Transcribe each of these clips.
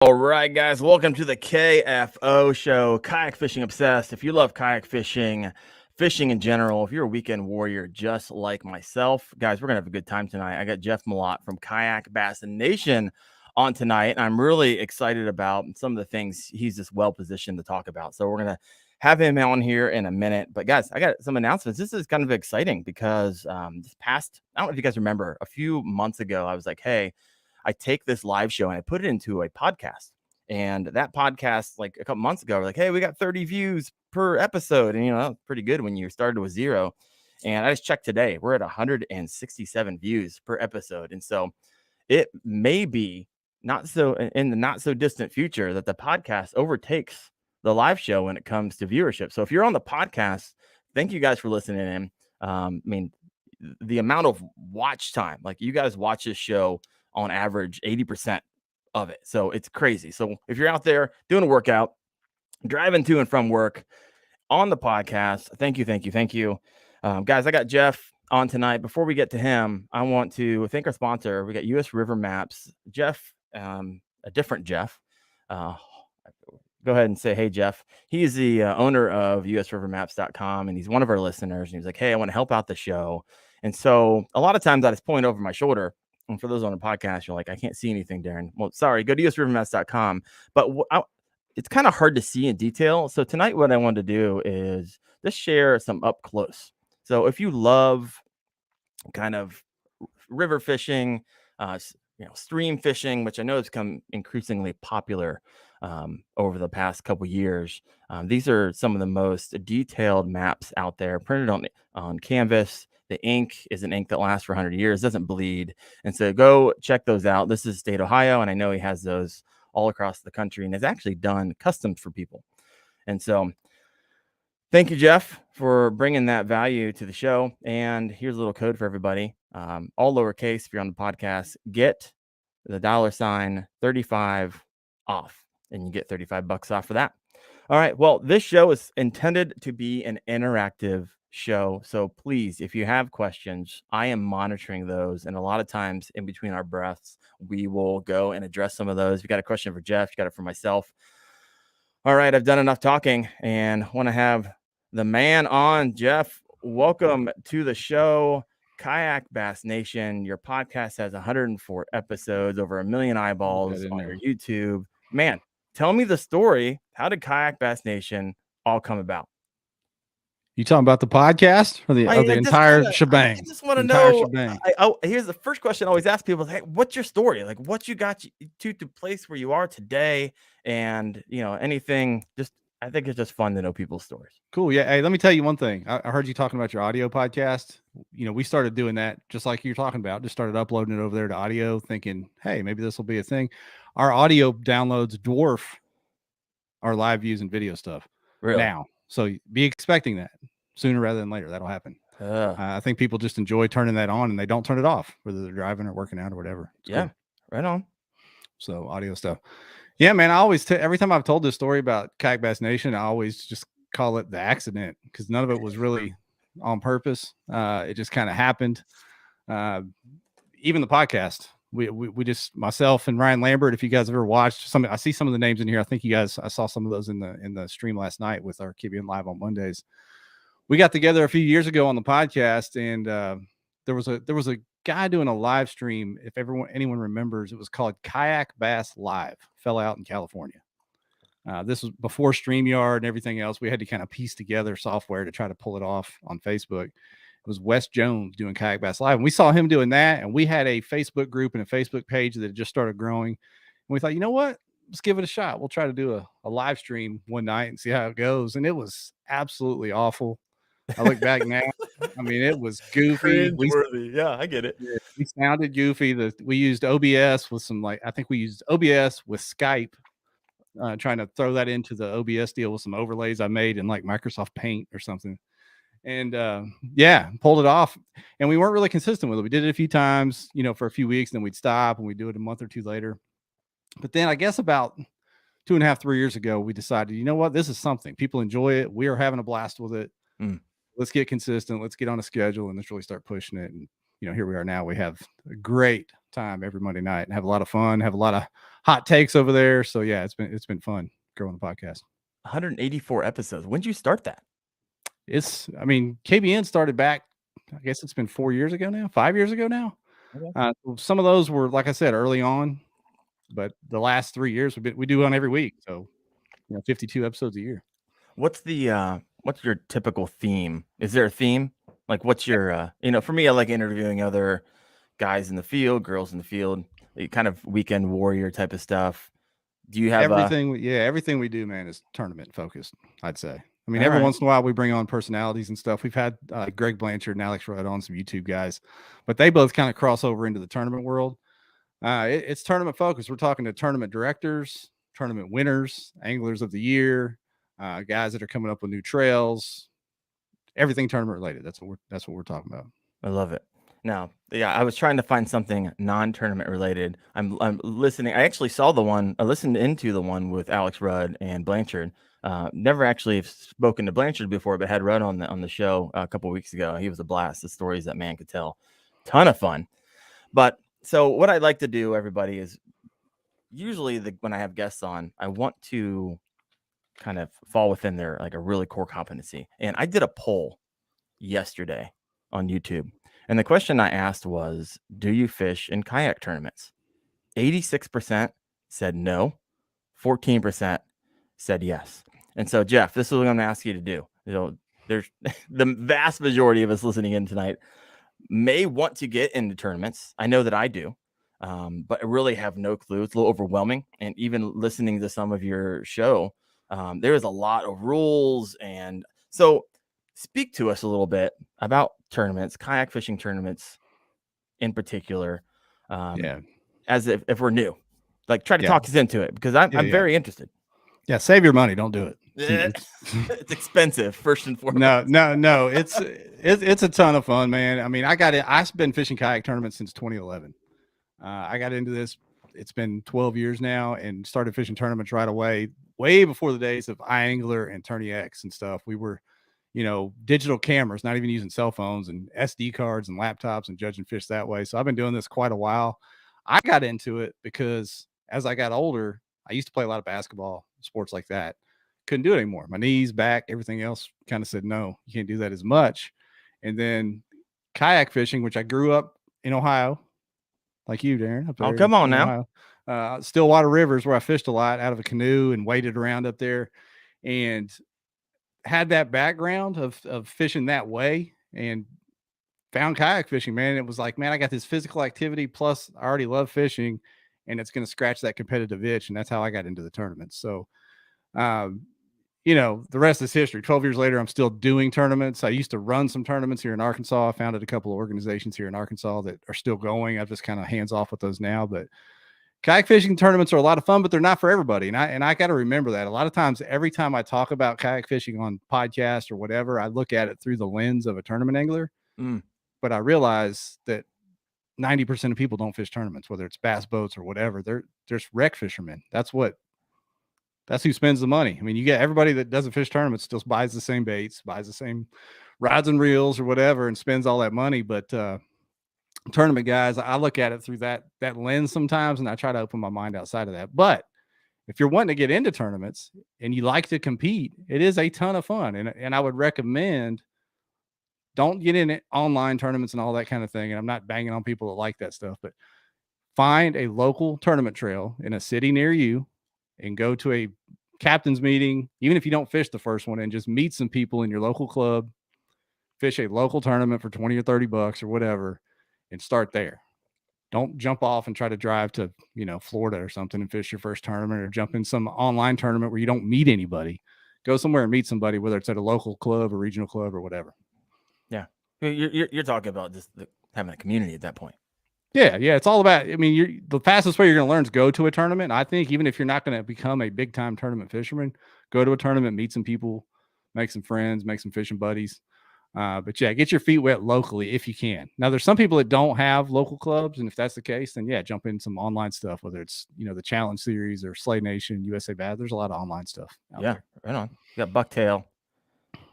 All right, guys, welcome to the KFO show, Kayak Fishing Obsessed. If you love kayak fishing, fishing in general, if you're a weekend warrior just like myself, guys, we're going to have a good time tonight. I got Jeff Malott from Kayak Bass Nation on tonight, and I'm really excited about some of the things he's just well positioned to talk about. So we're going to have him on here in a minute. But, guys, I got some announcements. This is kind of exciting because this past, I don't know if you guys remember, a few months ago, I was like, hey, I take this live show and I put it into a podcast. And that podcast, like a couple months ago, we're like, hey, we got 30 views per episode. And, that's pretty good when you started with 0. And I just checked today, we're at 167 views per episode. And so it may be not so in the not so distant future that the podcast overtakes the live show when it comes to viewership. So if you're on the podcast, thank you guys for listening in. I mean, the amount of watch time, like you guys watch this show on average 80% of it. So it's crazy. So if you're out there doing a workout, driving to and from work on the podcast, thank you. Guys, I got Jeff on tonight. Before we get to him, I want to thank our sponsor. We got US River Maps. Jeff, a different Jeff. Go ahead and say, hey, Jeff. He's the owner of usrivermaps.com, and he's one of our listeners. And he's like, hey, I want to help out the show. And so a lot of times I just point over my shoulder. And for those on the podcast, you're like, I can't see anything, Daren. Well, sorry, go to usrivermaps.com. But it's kind of hard to see in detail. So tonight what I wanted to do is just share some up close. So if you love kind of river fishing, stream fishing, which I know has become increasingly popular over the past couple years. These are some of the most detailed maps out there, printed on canvas. The ink is an ink that lasts for 100 years, doesn't bleed. And so go check those out. This is State Ohio, and I know he has those all across the country and has actually done customs for people. And so thank you, Jeff, for bringing that value to the show. And here's a little code for everybody. All lowercase, if you're on the podcast, get the $35 off, and you get $35 off for that. All right. Well, this show is intended to be an interactive show. So please, if you have questions, I am monitoring those. And a lot of times in between our breaths, we will go and address some of those. If you got a question for Jeff, you got it for myself. All right. I've done enough talking and want to have the man on. Jeff, welcome to the show. Kayak Bass Nation. Your podcast has 104 episodes, over 1 million eyeballs on your YouTube. Man, tell me the story. How did Kayak Bass Nation all come about? You talking about the podcast or the entire shebang? I just want to know. Here's the first question I always ask people: hey, what's your story? Like, what you got to place where you are today, and anything. Just, I think it's just fun to know people's stories. Cool. Yeah. Hey, let me tell you one thing. I heard you talking about your audio podcast. We started doing that just like you're talking about. Just started uploading it over there to audio, thinking, hey, maybe this will be a thing. Our audio downloads dwarf our live views and video stuff now. So be expecting that sooner rather than later. That'll happen. I think people just enjoy turning that on and they don't turn it off, whether they're driving or working out or whatever. It's cool. Right on. So audio stuff. Yeah, man. I always every time I've told this story about Kayak Bass Nation, I always just call it the accident because none of it was really on purpose. It just kind of happened. Even the podcast. We just, myself and Ryan Lambert, if you guys ever watched I see some of the names in here. I think I saw some of those in the stream last night with our Keep Being Live on Mondays. We got together a few years ago on the podcast, and there was a guy doing a live stream. If anyone remembers, it was called Kayak Bass Live. Fell out in California. This was before StreamYard and everything else. We had to kind of piece together software to try to pull it off on Facebook. It was Wes Jones doing Kayak Bass Live. And we saw him doing that. And we had a Facebook group and a Facebook page that had just started growing. And we thought, you know what? Let's give it a shot. We'll try to do a live stream one night and see how it goes. And it was absolutely awful. I look back now. I mean, it was goofy. Yeah, I get it. We sounded goofy. We used OBS with I think we used OBS with Skype, trying to throw that into the OBS deal with some overlays I made in like Microsoft Paint or something. And pulled it off. And we weren't really consistent with it. We did it a few times, for a few weeks, then we'd stop and we'd do it a month or two later. But then I guess about 2.5, 3 years ago, we decided, you know what, this is something. People enjoy it. We are having a blast with it. Let's get consistent. Let's get on a schedule and let's really start pushing it. And here we are now. We have a great time every Monday night and have a lot of fun, have a lot of hot takes over there. So yeah, it's been fun growing the podcast. 184 episodes. When did you start that? KBN started back, I guess it's been 5 years ago now. Okay. Some of those were, like I said, early on, but the last 3 years we do one every week. So, 52 episodes a year. What's your typical theme? Is there a theme? Like, what's your, for me, I like interviewing other guys in the field, girls in the field, kind of weekend warrior type of stuff. Do you have everything we do, man, is tournament focused, I'd say. Every right. once in a while we bring on personalities and stuff. We've had Greg Blanchard and Alex Rudd on, some YouTube guys, but they both kind of cross over into the tournament world. It's tournament focused. We're talking to tournament directors, tournament winners, anglers of the year, guys that are coming up with new trails, everything tournament related. That's what we're talking about. I love it. Now, yeah, I was trying to find something non-tournament related. I'm listening. I actually saw I listened into the one with Alex Rudd and Blanchard. Never actually spoken to Blanchard before, but had Rudd on the show a couple of weeks ago. He was a blast. The stories that man could tell, ton of fun. But so what I like to do, everybody, is usually when I have guests on, I want to kind of fall within their like a really core competency. And I did a poll yesterday on YouTube. And the question I asked was, do you fish in kayak tournaments? 86% said no. 14% said yes. And so, Jeff, this is what I'm going to ask you to do. There's the vast majority of us listening in tonight may want to get into tournaments. I know that I do, but I really have no clue. It's a little overwhelming. And even listening to some of your show, there is a lot of rules. And so speak to us a little bit about tournaments, kayak fishing tournaments in particular, as if we're new. Like, try to talk us into it, because I'm very interested. Yeah, save your money. Don't do it. It's expensive, first and foremost. No. It's a ton of fun, man. I've been fishing kayak tournaments since 2011. I got into this. It's been 12 years now, and started fishing tournaments right away, way before the days of iAngler and TourneX and stuff. We were, digital cameras, not even using cell phones, and SD cards and laptops, and judging fish that way. So I've been doing this quite a while. I got into it because as I got older, I used to play a lot of basketball, sports like that. Couldn't do it anymore. My knees, back, everything else kind of said, no, you can't do that as much. And then kayak fishing, which I grew up in Ohio, like you, Daren. Oh, come on now. Stillwater Rivers, where I fished a lot out of a canoe and waded around up there, and had that background of fishing that way, and found kayak fishing, man. It was like, man, I got this physical activity, plus I already love fishing, and it's going to scratch that competitive itch. And that's how I got into the tournaments. So, the rest is history. 12 years later, I'm still doing tournaments. I used to run some tournaments here in Arkansas. I founded a couple of organizations here in Arkansas that are still going. I'm just kind of hands off with those now, but kayak fishing tournaments are a lot of fun, but they're not for everybody. And I got to remember that. A lot of times, every time I talk about kayak fishing on podcasts or whatever, I look at it through the lens of a tournament angler. But I realize that 90% of people don't fish tournaments, whether it's bass boats or whatever. They're just wreck fishermen. That's who spends the money. You get everybody that doesn't fish tournaments still buys the same baits, buys the same rods and reels or whatever, and spends all that money. But tournament guys, I look at it through that lens sometimes, and I try to open my mind outside of that. But if you're wanting to get into tournaments and you like to compete, it is a ton of fun. And I would recommend, don't get in online tournaments and all that kind of thing. And I'm not banging on people that like that stuff, but find a local tournament trail in a city near you and go to a captain's meeting, even if you don't fish the first one, and just meet some people in your local club, fish a local tournament for 20 or 30 bucks or whatever, and start there. Don't jump off and try to drive to, Florida or something and fish your first tournament, or jump in some online tournament where you don't meet anybody. Go somewhere and meet somebody, whether it's at a local club or regional club or whatever. Yeah. You're talking about just having a community at that point. Yeah. It's all about, the fastest way you're going to learn is go to a tournament. I think even if you're not going to become a big time tournament fisherman, go to a tournament, meet some people, make some friends, make some fishing buddies. But yeah, get your feet wet locally if you can. Now, there's some people that don't have local clubs, and if that's the case, then yeah, jump in some online stuff, whether it's the Challenge Series or Slay Nation, USA Bass. There's a lot of online stuff out there. Right on. You got Bucktail.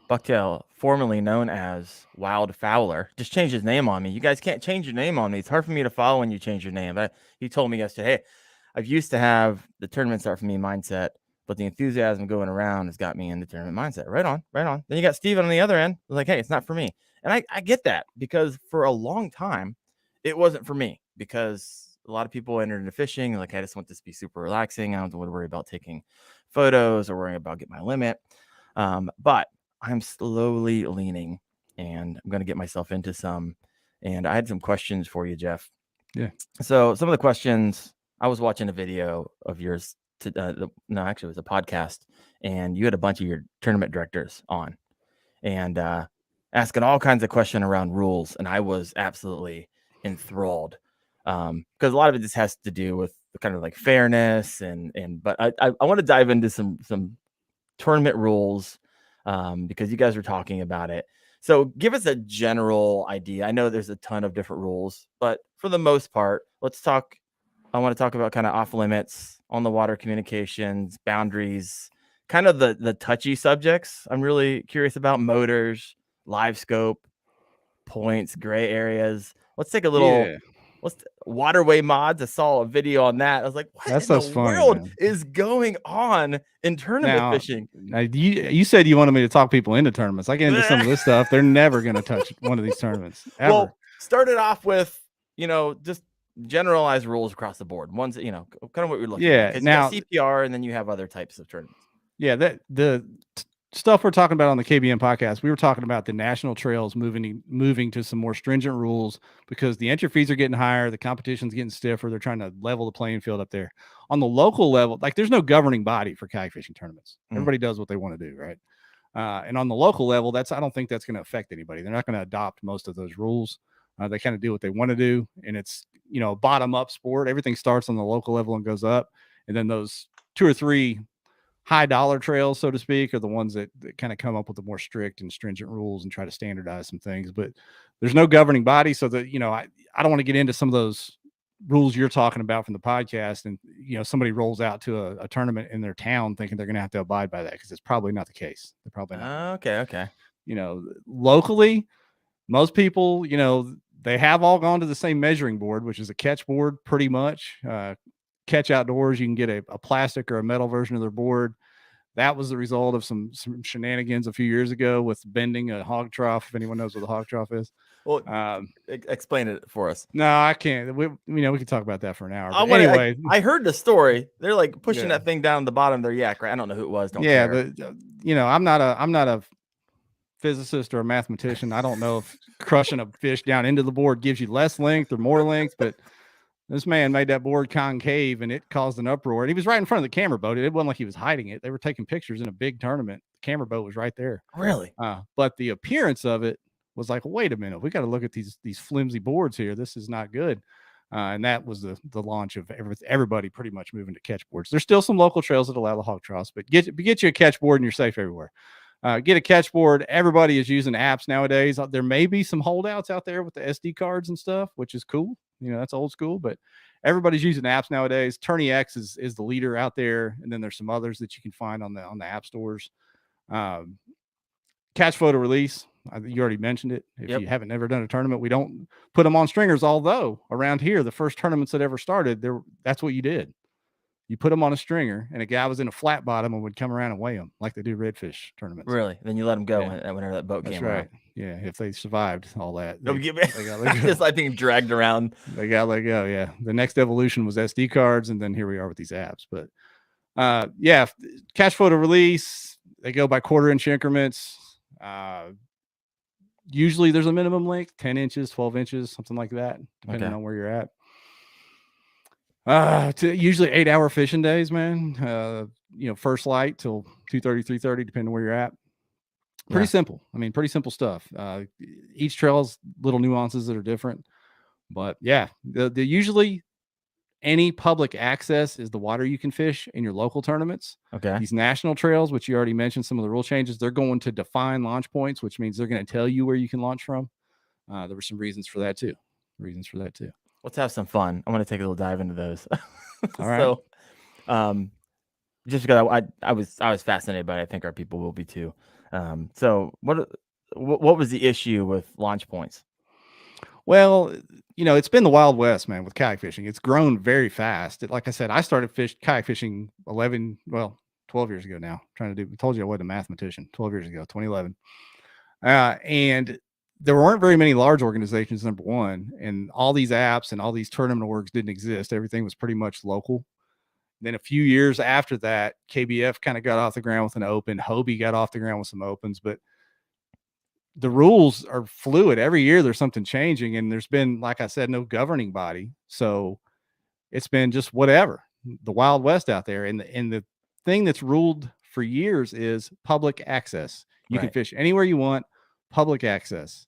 Bucktail, formerly known as Wild Fowler, just changed his name on me. You guys can't change your name on me. It's hard for me to follow when you change your name. He told me yesterday, hey, I've used to have the tournament start for me mindset, but the enthusiasm going around has got me in the tournament mindset. Right on, right on. Then you got Steven on the other end, like, hey, it's not for me. And I get that, because for a long time, it wasn't for me, because a lot of people entered into fishing like, I just want this to be super relaxing. I don't have to worry about taking photos or worrying about getting my limit. But I'm slowly leaning, and I'm going to get myself into some. And I had some questions for you, Jeff. Yeah. So some of the questions, I was watching a video of yours. No, actually, it was a podcast, and you had a bunch of your tournament directors on, and asking all kinds of questions around rules, and I was absolutely enthralled, because a lot of it just has to do with kind of like fairness, but I want to dive into some tournament rules, because you guys were talking about it. So give us a general idea. I know there's a ton of different rules, but for the most part, I want to talk about kind of off limits, on the water communications, boundaries, kind of the touchy subjects. I'm really curious about motors, LiveScope, points, gray areas. Let's take a little. Yeah. Waterway mods. I saw a video on that. I was like, what That in the stuff's funny, world man. is going on in tournament fishing? Now you said you wanted me to talk people into tournaments. I get into some of this stuff. They're never going to touch one of these tournaments ever. Well, start it off with, just generalized rules across the board. Ones that, kind of what we're looking at. 'Cause now you got CPR, and then you have other types of tournaments. Yeah, that the stuff we're talking about on the KBM podcast, we were talking about the national trails moving to some more stringent rules because the entry fees are getting higher, the competition's getting stiffer. They're trying to level the playing field up there. On the local level, like there's no governing body for kayak fishing tournaments. Everybody does what they want to do, right? And on the local level, I don't think that's going to affect anybody. They're not going to adopt most of those rules. They kind of do what they want to do, and it's bottom up sport. Everything starts on the local level and goes up, and then those 2 or 3 high dollar trails, so to speak, are the ones that kind of come up with the more strict and stringent rules and try to standardize some things. But there's no governing body, so that I don't want to get into some of those rules you're talking about from the podcast, and somebody rolls out to a tournament in their town thinking they're going to have to abide by that, because it's probably not the case. They're probably not. Okay. Locally, most people, they have all gone to the same measuring board, which is a catch board, pretty much. Catch Outdoors, you can get a plastic or a metal version of their board. That was the result of some shenanigans a few years ago with bending a hog trough. If anyone knows what a hog trough is, well, explain it for us. No, I can't. We can talk about that for an hour. Anyway, I heard the story. They're like pushing that thing down the bottom of their yak, right? I don't know who it was. Don't care. But I'm not a physicist or a mathematician. I don't know if crushing a fish down into the board gives you less length or more length, but this man made that board concave, and it caused an uproar. And he was right in front of the camera boat. It wasn't like he was hiding it. They were taking pictures in a big tournament. The camera boat was right there. Really? But the appearance of it was like, wait a minute, we got to look at these flimsy boards here. This is not good. And that was the launch of everybody pretty much moving to catch boards. There's still some local trails that allow the hog troughs, but get you a catch board and you're safe everywhere. Get a catch board. Everybody is using apps nowadays. There may be some holdouts out there with the SD cards and stuff, which is cool. That's old school, but everybody's using apps nowadays. TourneX is the leader out there, and then there's some others that you can find on the app stores. Catch photo release. You already mentioned it. If you haven't ever done a tournament, we don't put them on stringers. Although around here, the first tournaments that ever started, that's what you did. You put them on a stringer, and a guy was in a flat bottom and would come around and weigh them like they do redfish tournaments. Really? Then you let them go whenever that boat came around. Yeah, if they survived all that. Just like being dragged around. They got let go, yeah. The next evolution was SD cards, and then here we are with these apps. But catch photo release, they go by 1/4 inch increments. Usually there's a minimum length, 10 inches, 12 inches, something like that, depending on where you're at. Usually 8-hour fishing days, man. First light till 2:30, 3:30, depending on where you're at. Pretty simple. I mean, pretty simple stuff. Each trail has little nuances that are different, but the usually any public access is the water you can fish in your local tournaments. Okay. These national trails, which you already mentioned, some of the rule changes, they're going to define launch points, which means they're going to tell you where you can launch from. There were some reasons for that too. Let's have some fun. I want to take a little dive into those. All right. So, just because I was fascinated by it, I think our people will be too. So what was the issue with launch points? Well, it's been the Wild West, man, with kayak fishing. It's grown very fast. Like I said, I started kayak fishing 12 years ago now. I told you I wasn't a mathematician. 12 years ago, 2011. And there weren't very many large organizations, number one, and all these apps and all these tournament orgs didn't exist. Everything was pretty much local. Then a few years after that, KBF kind of got off the ground with an open. Hobie got off the ground with some opens, but the rules are fluid. Every year there's something changing, and there's been, like I said, no governing body. So it's been just whatever, the Wild West out there. And the thing that's ruled for years is public access. You can fish anywhere you want, public access.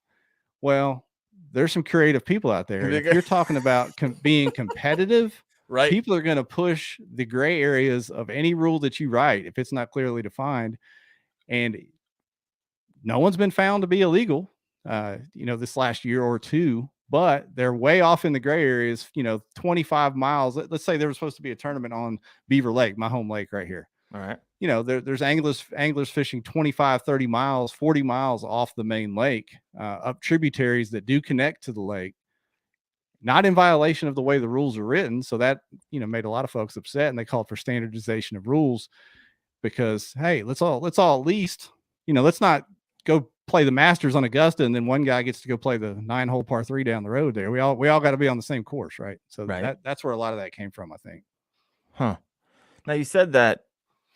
Well, there's some creative people out there. And if you're talking about being competitive, right, people are going to push the gray areas of any rule that you write if it's not clearly defined. And no one's been found to be illegal, this last year or two, but they're way off in the gray areas, 25 miles. Let's say there was supposed to be a tournament on Beaver Lake, my home lake right here. All right. There's anglers fishing 25, 30 miles, 40 miles off the main lake, up tributaries that do connect to the lake, not in violation of the way the rules are written. So that, made a lot of folks upset, and they called for standardization of rules because, hey, let's all at least, let's not go play the Masters on Augusta and then one guy gets to go play the 9-hole par 3 down the road there. We all got to be on the same course, right? So that's where a lot of that came from, I think. Huh. Now you said that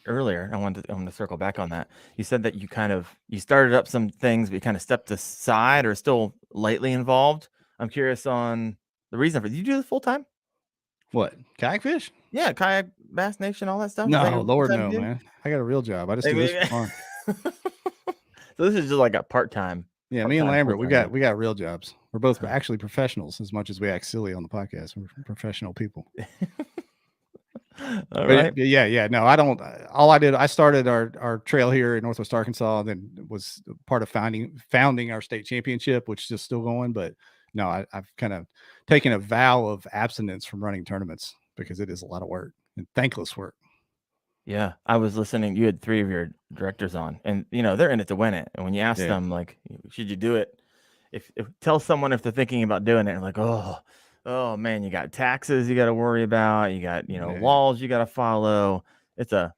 earlier. I want to circle back on that. You said that you started up some things, but you kind of stepped aside or still lightly involved. I'm curious on the reason for it. Did you do this full time? What, kayak fish? Yeah, Kayak Bass Nation, all that stuff. No, Lord, no, man. I got a real job. I just do this for fun. So this is just like a part-time. Yeah, me and Lambert, we got real jobs. We're both actually professionals as much as we act silly on the podcast. We're professional people. All right. Yeah. No, I don't. All I did, I started our trail here in Northwest Arkansas, and then was part of founding our state championship, which is still going. But no, I've kind of taken a vow of abstinence from running tournaments because it is a lot of work and thankless work. Yeah, I was listening. You had 3 of your directors on, and they're in it to win it. And when you ask them, like, should you do it? If tell someone if they're thinking about doing it, and like, oh man, you got taxes you got to worry about. You got laws you got to follow. It's a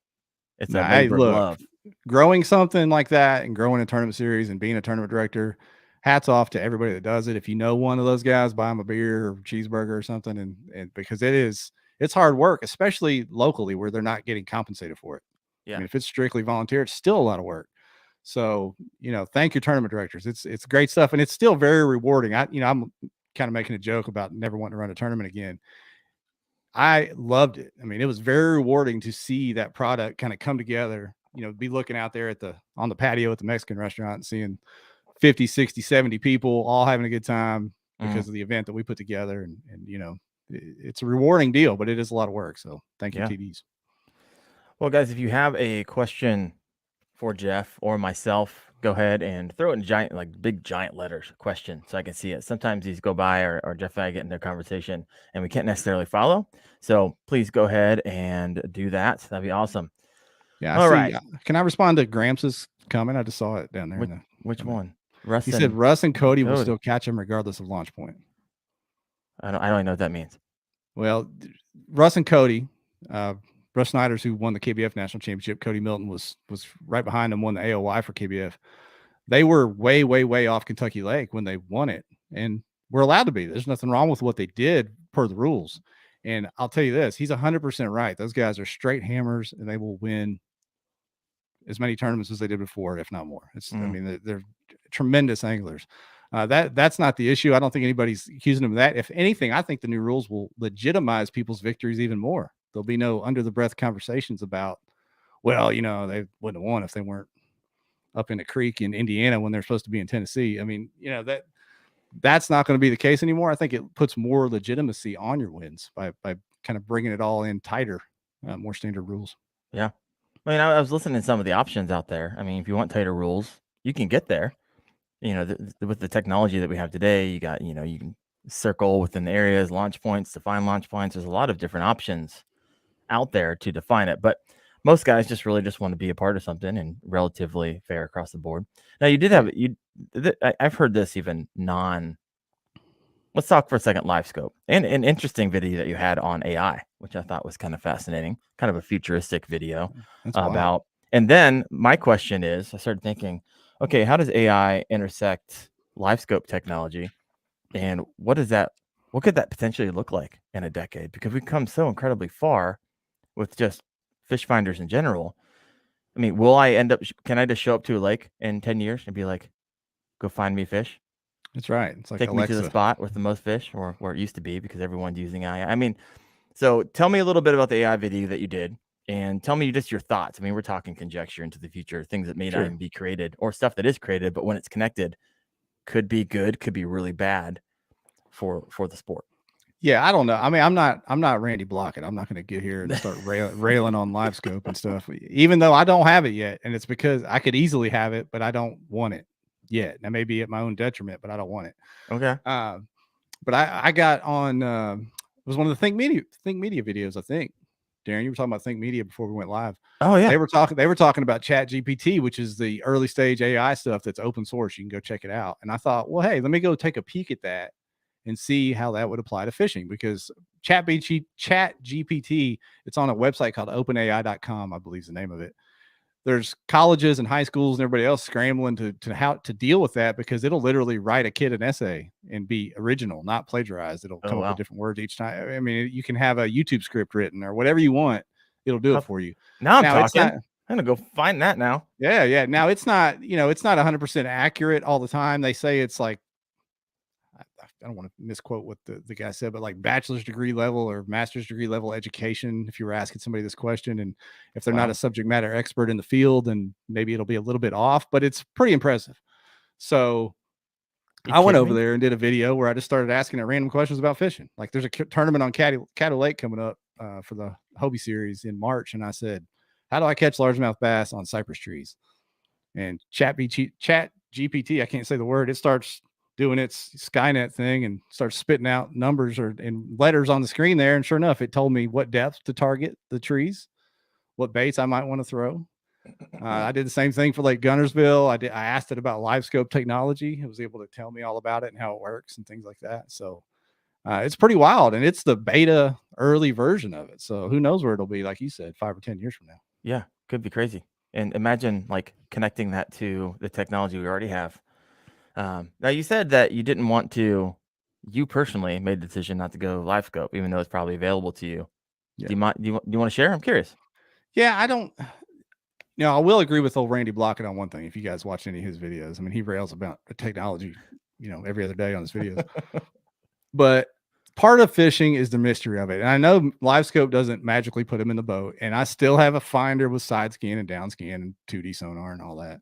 labor of love. Growing something like that and growing a tournament series and being a tournament director, hats off to everybody that does it. If you know one of those guys, buy them a beer or cheeseburger or something, and because it's hard work, especially locally where they're not getting compensated for it. Yeah. I mean, if it's strictly volunteer, it's still a lot of work. So, thank your tournament directors. It's great stuff. And it's still very rewarding. I'm kind of making a joke about never wanting to run a tournament again. I loved it. I mean, it was very rewarding to see that product kind of come together, be looking out there on the patio at the Mexican restaurant and seeing 50, 60, 70 people all having a good time because of the event that we put together. And it's a rewarding deal, but it is a lot of work. So thank you, TDs. Well, guys, if you have a question for Jeff or myself, go ahead and throw it in big giant letters, question, so I can see it. Sometimes these go by or Jeff and I get in their conversation and we can't necessarily follow. So please go ahead and do that. That'd be awesome. Yeah. All right. Can I respond to Gramps' comment? I just saw it down there. Which one? He said Russ and Cody will still catch him regardless of launch point. I don't even know what that means. Well, Russ and Cody, Russ Snyder's who won the KBF National Championship. Cody Milton was right behind him, won the AOY for KBF. They were way, way, way off Kentucky Lake when they won it, and we're allowed to be. There's nothing wrong with what they did per the rules. And I'll tell you this, he's 100% right. Those guys are straight hammers, and they will win as many tournaments as they did before, if not more. I mean, they're tremendous anglers. That's not the issue. I don't think anybody's accusing them of that. If anything, I think the new rules will legitimize people's victories even more. There'll be no under the breath conversations about, well, they wouldn't have won if they weren't up in a creek in Indiana when they're supposed to be in Tennessee. I mean, that's not going to be the case anymore. I think it puts more legitimacy on your wins by kind of bringing it all in tighter, more standard rules. Yeah. I mean, I was listening to some of the options out there. I mean, if you want tighter rules, you can get there. With the technology that we have today, you got, you can circle within the areas, launch points, define launch points. There's a lot of different options out there to define it. But most guys just really just want to be a part of something and relatively fair across the board. Now you did have I've heard this even non. Let's talk for a second LiveScope and an interesting video that you had on AI, which I thought was kind of fascinating, kind of a futuristic video That's about. wild. And then my question is, I started thinking, okay, how does AI intersect LiveScope technology, and what could that potentially look like in a decade? Because we've come so incredibly far with just fish finders in general. I mean, can I just show up to a lake in 10 years and be like, go find me fish? That's right. It's like Take me to the Alexa. spot with the most fish, or where it used to be, because everyone's using AI. I mean, so tell me a little bit about the AI video that you did, and tell me just your thoughts. I mean, we're talking conjecture into the future, things that may not Sure. even be created, or stuff that is created, but when it's connected, could be good, could be really bad for the sport. Yeah, I don't know. I mean, I'm not Randy Blockett. I'm not going to get here and start railing on LiveScope and stuff, even though I don't have it yet. And it's because I could easily have it, but I don't want it yet. That may be at my own detriment, but I don't want it. Okay. But I got on. It was one of the Think Media videos. I think, Daren, you were talking about Think Media before we went live. Oh yeah. They were talking about ChatGPT, which is the early stage AI stuff that's open source. You can go check it out. And I thought, well, hey, let me go take a peek at that and see how that would apply to fishing, because ChatGPT, it's on a website called openai.com, I believe is the name of it. There's colleges and high schools and everybody else scrambling to how to deal with that, because it'll literally write a kid an essay and be original, not plagiarized. It'll come up with different words each time. I mean, you can have a YouTube script written or whatever you want. It'll do it for you. Now I'm talking. It's not, I'm gonna go find that now. Yeah. Now it's not, it's not 100% accurate all the time. They say it's like, I don't want to misquote what the guy said, but like bachelor's degree level or master's degree level education, if you were asking somebody this question, and if they're not a subject matter expert in the field, then maybe it'll be a little bit off, but it's pretty impressive. So I went over there and did a video where I just started asking it random questions about fishing. Like there's a tournament on Caddo Lake coming up for the Hobie series in March. And I said, how do I catch largemouth bass on cypress trees? And ChatGPT, I can't say the word. It starts doing its Skynet thing and starts spitting out numbers and letters on the screen there. And sure enough, it told me what depth to target the trees, what baits I might want to throw. I did the same thing for Lake Gunnersville. I asked it about LiveScope technology. It was able to tell me all about it and how it works and things like that. So it's pretty wild, and it's the beta early version of it. So who knows where it'll be, like you said, 5 or 10 years from now. Yeah, could be crazy. And imagine like connecting that to the technology we already have. Now you said that you didn't want to. You personally made the decision not to go LiveScope, even though it's probably available to you. Yeah. Do you want to share? I'm curious. Yeah, I don't. I will agree with old Randy Blockett on one thing. If you guys watch any of his videos, I mean, he rails about technology, every other day on his videos. But part of fishing is the mystery of it. And I know LiveScope doesn't magically put him in the boat. And I still have a finder with side scan and down scan and 2D sonar and all that.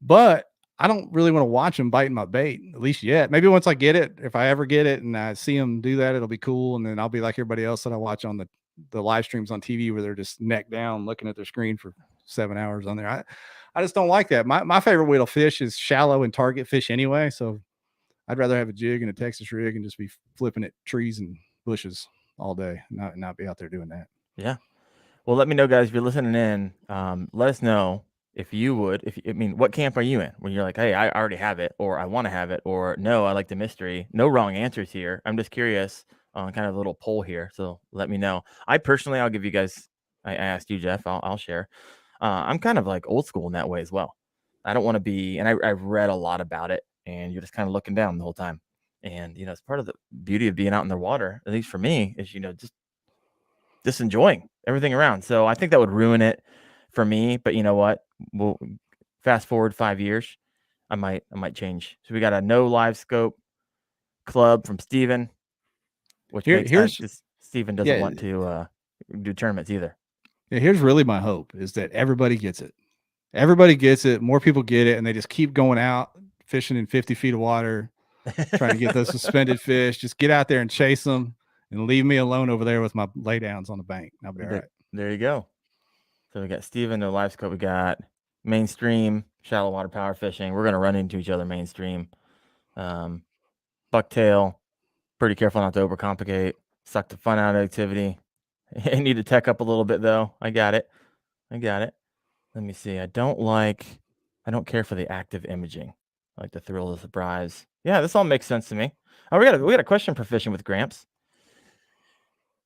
But I don't really want to watch him biting my bait, at least yet. Maybe once I get it, if I ever get it and I see him do that, it'll be cool. And then I'll be like everybody else that I watch on the live streams on TV where they're just neck down looking at their screen for 7 hours on there. I just don't like that. My favorite way to fish is shallow and target fish anyway. So I'd rather have a jig and a Texas rig and just be flipping at trees and bushes all day, not be out there doing that. Yeah. Well, let me know, guys, if you're listening in. Let us know if you would. What camp are you in? When you're like, hey, I already have it, or I want to have it, or no, I like the mystery. No wrong answers here. I'm just curious on kind of a little poll here. So let me know. I'll give you guys. I asked you, Jeff. I'll share. I'm kind of like old school in that way as well. I don't want to be, and I've read a lot about it, and you're just kind of looking down the whole time. And it's part of the beauty of being out in the water, at least for me, is just enjoying everything around. So I think that would ruin it for me. But you know what? We'll fast forward 5 years. I might change. So we got a no LiveScope club from Steven, which makes sense because Steven doesn't want to do tournaments either. Yeah, here's really my hope is that everybody gets it. Everybody gets it. More people get it, and they just keep going out fishing in 50 feet of water, trying to get those suspended fish. Just get out there and chase them, and leave me alone over there with my laydowns on the bank. I'll be all right. There you go. So we got Steven, no LiveScope. We got mainstream, shallow water power fishing. We're going to run into each other mainstream. Bucktail, pretty careful not to overcomplicate. Suck the fun out of activity. I need to tech up a little bit though. I got it. Let me see. I don't care for the active imaging. I like the thrill of the surprise. Yeah, this all makes sense to me. Oh, we got a question for fishing with Gramps.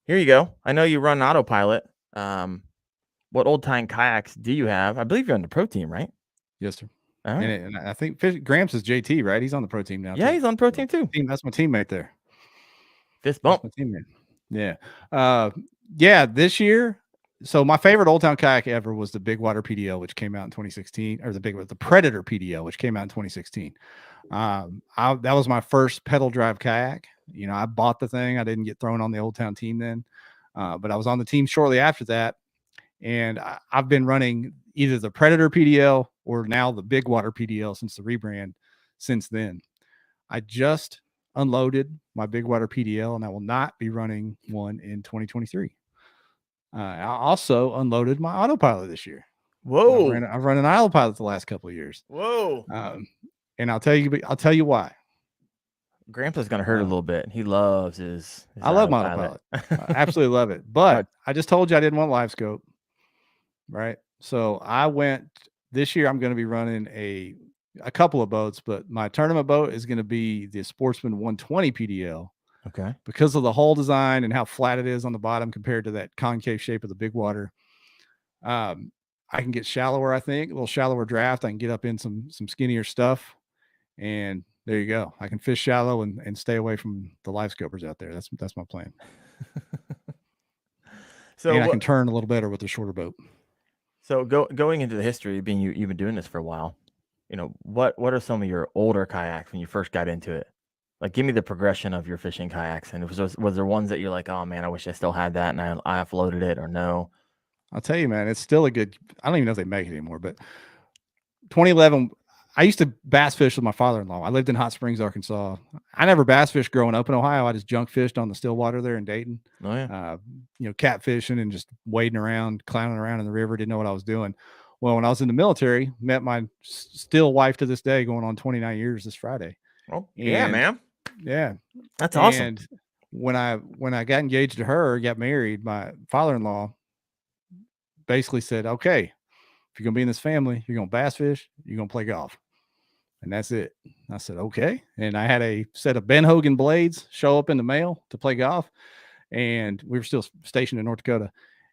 Here you go. I know you run autopilot. What old time kayaks do you have? I believe you're on the pro team, right? Yes, sir. All right. And I think Gramps is JT, right? He's on the pro team now. Yeah, too. he's on pro team too. That's my teammate there. Fist bump. That's my teammate. Yeah. Yeah. This year, so my favorite old town kayak ever was the Big Water PDL, which came out in 2016, or the Predator PDL, which came out in 2016. That was my first pedal drive kayak. I bought the thing. I didn't get thrown on the old town team then, but I was on the team shortly after that. And I've been running either the Predator PDL or now the Big Water PDL since the rebrand since then. I just unloaded my Big Water PDL and I will not be running one in 2023. I also unloaded my autopilot this year. Whoa. I've run an autopilot the last couple of years. Whoa. And I'll tell you why. Grandpa's gonna hurt a little bit. He loves his I love my autopilot. I absolutely love it. But I just told you I didn't want LiveScope. Right. So I went this year. I'm going to be running a couple of boats, but my tournament boat is going to be the Sportsman 120 PDL. Okay. Because of the hull design and how flat it is on the bottom compared to that concave shape of the Big Water. I can get shallower, I think, a little shallower draft. I can get up in some skinnier stuff. And there you go. I can fish shallow and stay away from the live scopers out there. That's my plan. And I can turn a little better with the shorter boat. So going into the history, being you've been doing this for a while, what are some of your older kayaks when you first got into it? Like, give me the progression of your fishing kayaks. And was there ones that you're like, oh man, I wish I still had that and I offloaded it, or no? I'll tell you, man, it's still a good. I don't even know if they make it anymore, but 2011. I used to bass fish with my father-in-law. I lived in Hot Springs, Arkansas. I never bass fished growing up in Ohio. I just junk fished on the still water there in Dayton. Oh yeah. Cat fishing and just wading around, clowning around in the river. Didn't know what I was doing. Well, when I was in the military, met my still wife to this day, going on 29 years this Friday. Oh yeah, man. Yeah, that's awesome. And when I got engaged to her, got married, my father-in-law basically said, "Okay, if you're gonna be in this family, you're gonna bass fish, you're gonna play golf." And that's it. I said, okay. And I had a set of Ben Hogan blades show up in the mail to play golf. And we were still stationed in North Dakota.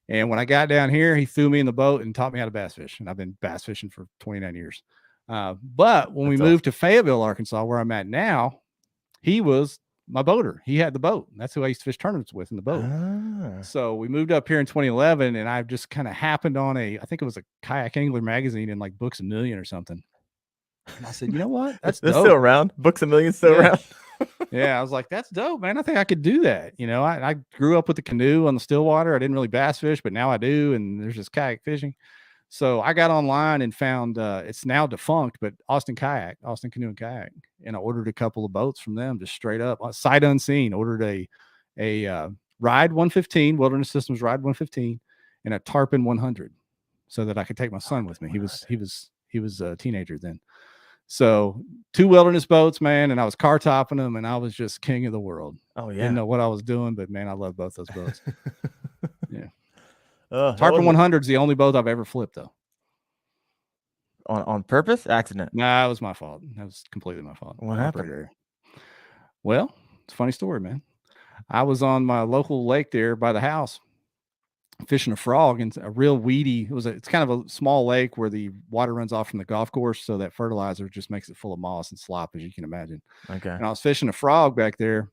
And when I got down here, he threw me in the boat and taught me how to bass fish. And I've been bass fishing for 29 years. But when we moved to Fayetteville, Arkansas, where I'm at now, he was my boater. He had the boat. That's who I used to fish tournaments with in the boat. So we moved up here in 2011, and I just kind of happened on I think it was a Kayak Angler magazine in like Books A Million or something. And I said, you know what? That's still around. Books A Million still around. Yeah, I was like, that's dope, man. I think I could do that. I grew up with the canoe on the Stillwater. I didn't really bass fish, but now I do. And there's just kayak fishing. So I got online and found it's now defunct, but Austin Canoe and Kayak. And I ordered a couple of boats from them, just straight up, sight unseen. Ordered a Ride 115, Wilderness Systems Ride 115, and a Tarpon 100, so that I could take my son with me. He was a teenager then. So 2 wilderness boats, man, and I was car topping them, and I was just king of the world. Oh yeah, didn't know what I was doing, but man, I love both those boats. Yeah, Tarpon 100 is the only boat I've ever flipped, though. On purpose, accident? Nah, it was my fault. That was completely my fault. What happened? Well, it's a funny story, man. I was on my local lake there by the house, fishing a frog, and a real weedy. It's kind of a small lake where the water runs off from the golf course, so that fertilizer just makes it full of moss and slop, as you can imagine. Okay. And I was fishing a frog back there,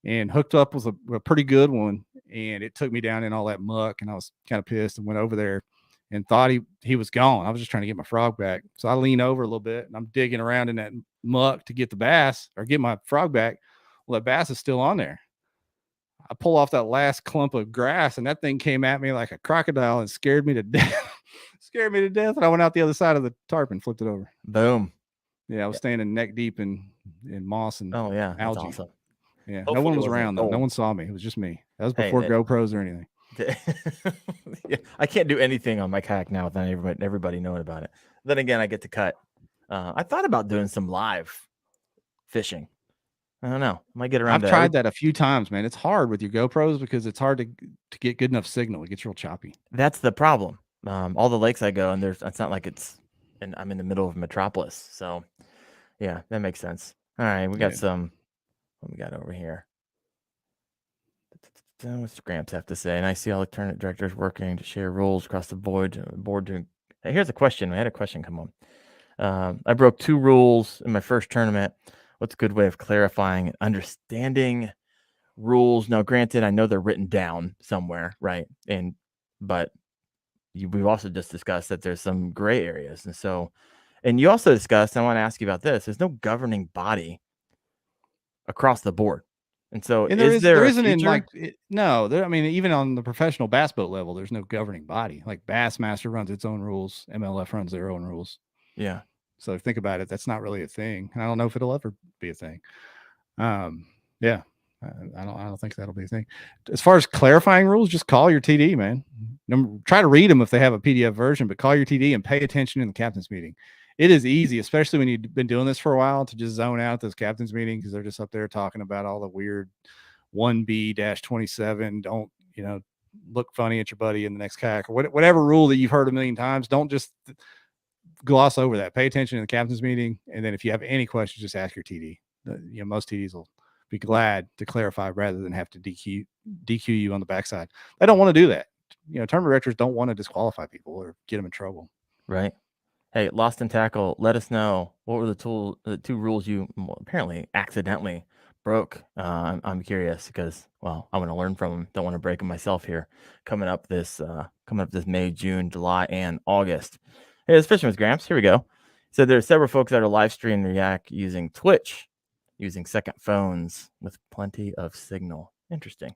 and hooked up with a pretty good one, and it took me down in all that muck, and I was kind of pissed and went over there and thought he was gone. I was just trying to get my frog back, so I lean over a little bit, and I'm digging around in that muck to get the bass or get my frog back. Well, that bass is still on there. I pull off that last clump of grass, and that thing came at me like a crocodile and scared me to death. And I went out the other side of the tarpon, flipped it over. Boom. Yeah, I was standing neck deep in moss and algae. That's awesome. Yeah, hopefully no one was around though. No one saw me. It was just me. That was before GoPros or anything. Yeah, I can't do anything on my kayak now without everybody knowing about it. Then again, I get to cut. I thought about doing some live fishing. I don't know. Might get around I've to tried that a few times, man. It's hard with your GoPros because it's hard to get good enough signal. It gets real choppy. That's the problem. All the lakes I go, and it's not like I'm in the middle of Metropolis. So yeah, that makes sense. All right, we got Yeah. what we got over here. What's Gramps have to say? And I see all the tournament directors working to share rules across the board. Hey, here's a question. I had a question come on. I broke 2 rules in my first tournament. What's a good way of clarifying and understanding rules? Now, granted, I know they're written down somewhere, right? But we've also just discussed that there's some gray areas, and you also discussed. I want to ask you about this. There's no governing body across the board, and so And is there there a isn't in future? like no, I mean, even on the professional bass boat level, there's no governing body. Like Bassmaster runs its own rules, MLF runs their own rules. Yeah, So think about it, that's not really a thing. I don't know if it'll ever be a thing. Yeah, I don't think that'll be a thing. As far as clarifying rules, just call your TD, man. Try to read them if they have a PDF version, but call your TD and pay attention in the captain's meeting. It is easy, especially when you've been doing this for a while, to just zone out those captain's meetings because they're just up there talking about all the weird 1B-27. Don't, look funny at your buddy in the next kayak or whatever rule that you've heard a million times. Don't just gloss over that. Pay attention in the captain's meeting. And then if you have any questions, just ask your TD. Most TDs will be glad to clarify rather than have to DQ you on the backside. They don't want to do that. Tournament directors don't want to disqualify people or get them in trouble. right. Hey, Lost in Tackle, let us know what were the 2 rules you apparently accidentally broke. I'm curious because, well, I want to learn from them. Don't want to break them myself here. Coming up this May, June, July, and August. Hey, it's Fishing with Gramps. Here we go. So there's several folks that are live streaming their yak using Twitch, using second phones with plenty of signal. Interesting.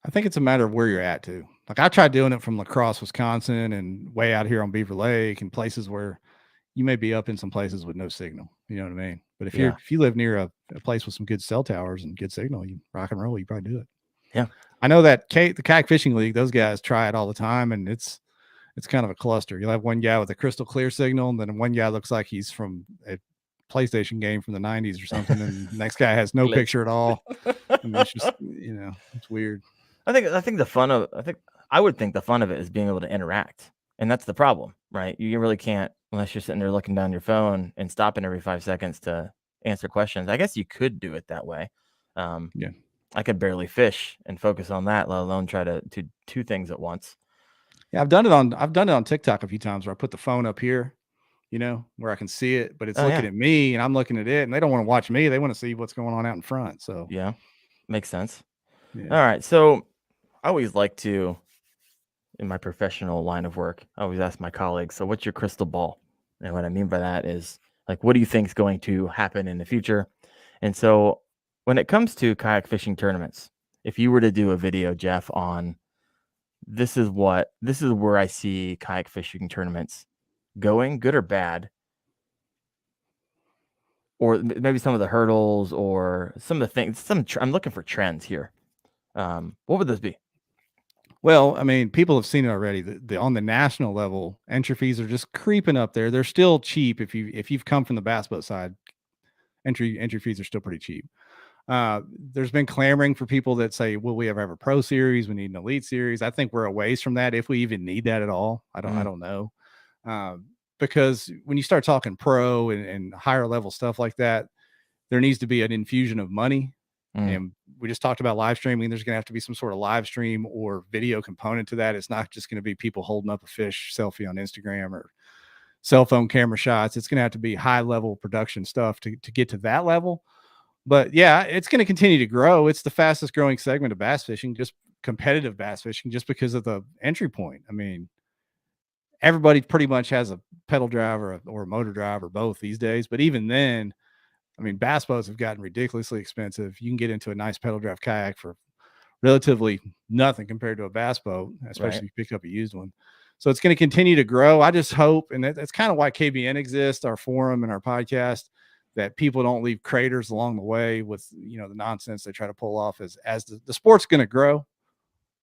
I think it's a matter of where you're at too. Like I tried doing it from La Crosse, Wisconsin, and way out here on Beaver Lake, and places where you may be up in some places with no signal. You know what I mean? But if you live near a place with some good cell towers and good signal, you rock and roll, you probably do it. Yeah. I know that the Kayak Fishing League, those guys try it all the time, and it's kind of a cluster. You'll have one guy with a crystal clear signal, and then one guy looks like he's from a PlayStation game from the 90s or something, and the next guy has no picture at all. I mean, it's just, it's weird. I would think the fun of it is being able to interact. And that's the problem, right? You really can't unless you're sitting there looking down your phone and stopping every 5 seconds to answer questions. I guess you could do it that way. Yeah. I could barely fish and focus on that, let alone try to do 2 things at once. Yeah, I've done it on TikTok a few times where I put the phone up here, where I can see it, but it's looking at me and I'm looking at it, and they don't want to watch me. They want to see what's going on out in front. So yeah, makes sense. Yeah. All right. So I always like to, in my professional line of work, I always ask my colleagues, so what's your crystal ball? And what I mean by that is, like, what do you think is going to happen in the future? And so when it comes to kayak fishing tournaments, if you were to do a video, Jeff, on this is where I see kayak fishing tournaments going, good or bad, or maybe some of the hurdles or some of the things, I'm looking for trends here. What would those be? Well, I mean, people have seen it already. On the national level, entry fees are just creeping up there. They're still cheap if you've come from the bass boat side. Entry fees are still pretty cheap. There's been clamoring for people that say, "Will we ever have a pro series? We need an elite series." I think we're a ways from that, if we even need that at all. I don't know, because when you start talking pro and higher level stuff like that, there needs to be an infusion of money. And we just talked about live streaming. There's going to have to be some sort of live stream or video component to that. It's not just going to be people holding up a fish selfie on Instagram or cell phone camera shots. It's going to have to be high level production stuff to get to that level. But yeah, it's going to continue to grow. It's the fastest growing segment of bass fishing, just competitive bass fishing, just because of the entry point. I mean, everybody pretty much has a pedal drive or a motor drive or both these days. But even then, I mean, bass boats have gotten ridiculously expensive. You can get into a nice pedal drive kayak for relatively nothing compared to a bass boat, especially if you pick up a used one. So it's going to continue to grow. I just hope, and that's kind of why KBN exists, our forum and our podcast, that people don't leave craters along the way with, the nonsense they try to pull off as the sport's going to grow.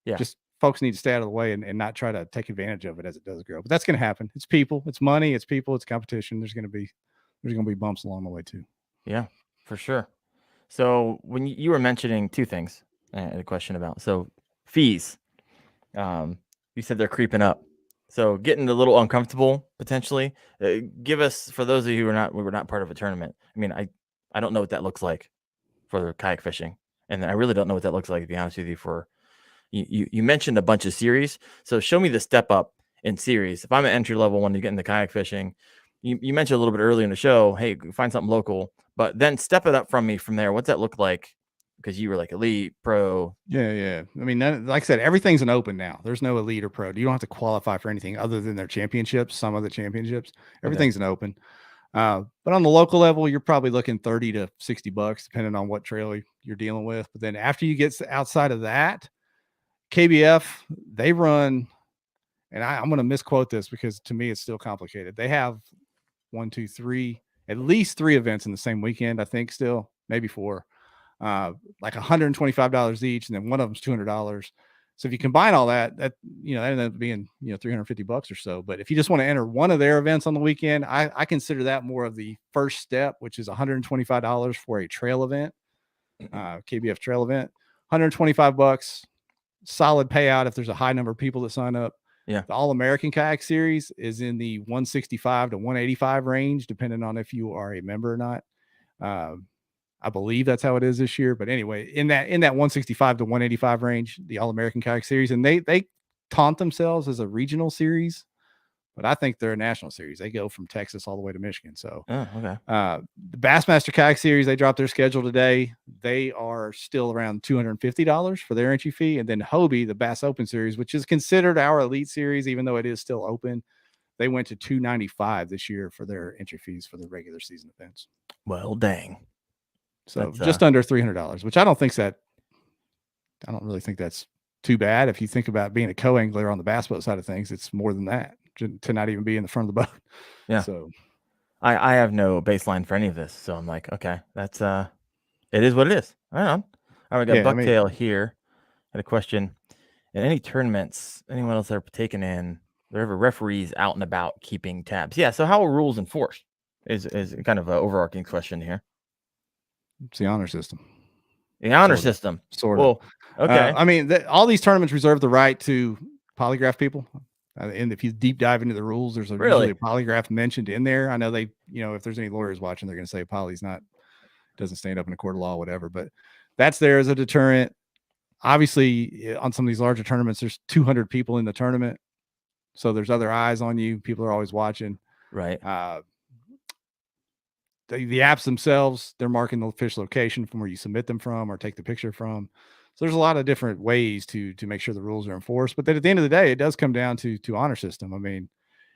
Yeah. Just folks need to stay out of the way and not try to take advantage of it as it does grow. But that's going to happen. It's people, it's money, it's people, it's competition. There's going to be bumps along the way too. Yeah, for sure. So when you were mentioning two things, I had a question about. So fees, you said they're creeping up. So getting a little uncomfortable potentially. Give us, for those of you who were not part of a tournament. I mean, I don't know what that looks like for kayak fishing, and I really don't know what that looks like, to be honest with you. For you mentioned a bunch of series, so show me the step up in series. If I'm an entry level one to get into kayak fishing, you mentioned a little bit earlier in the show, hey, find something local, but then step it up from me from there. What's that look like? Because you were like elite, pro. Yeah. I mean, like I said, everything's an open now. There's no elite or pro. You don't have to qualify for anything other than their championships. Some of the championships, everything's an open. But on the local level, you're probably looking 30 to 60 bucks, depending on what trail you're dealing with. But then after you get outside of that, KBF, they run, and I'm going to misquote this because to me it's still complicated. They have at least three events in the same weekend. I think still maybe four, like $125 each, and then one of them's $200. So if you combine all that that ended up being $350 or so. But if you just want to enter one of their events on the weekend, I consider that more of the first step, which is $125 for a trail event, KBF trail event, $125, solid payout if there's a high number of people that sign up. Yeah. The All American Kayak Series is in the 165 to 185 range, depending on if you are a member or not. I believe that's how it is this year. But anyway, in that 165 to 185 range, the All American Kayak Series, and they taunt themselves as a regional series, but I think they're a national series. They go from Texas all the way to Michigan. So, okay. The Bassmaster Kayak Series, they dropped their schedule today. They are still around $250 for their entry fee. And then Hobie, the Bass Open Series, which is considered our elite series, even though it is still open, they went to $295 this year for their entry fees for the regular season events. Well, dang. So just under $300, which I don't really think that's too bad. If you think about being a co-angler on the bass boat side of things, it's more than that to not even be in the front of the boat. Yeah. So I have no baseline for any of this. So I'm like, okay, that's it is what it is. I don't know. All right, we got Bucktail here. Had a question. In any tournaments, anyone else ever taken in, there ever referees out and about keeping tabs? Yeah. So how are rules enforced? Is kind of an overarching question here. It's the honor system. The honor system. Sort of. Okay. I mean, all these tournaments reserve the right to polygraph people. And if you deep dive into the rules, there's usually a polygraph mentioned in there. I know if there's any lawyers watching, they're going to say poly's doesn't stand up in a court of law, whatever. But that's there as a deterrent. Obviously, on some of these larger tournaments, there's 200 people in the tournament. So there's other eyes on you. People are always watching. Right. The apps themselves, they're marking the fish location from where you submit them from or take the picture from. So there's a lot of different ways to make sure the rules are enforced. But then at the end of the day, it does come down to honor system. I mean,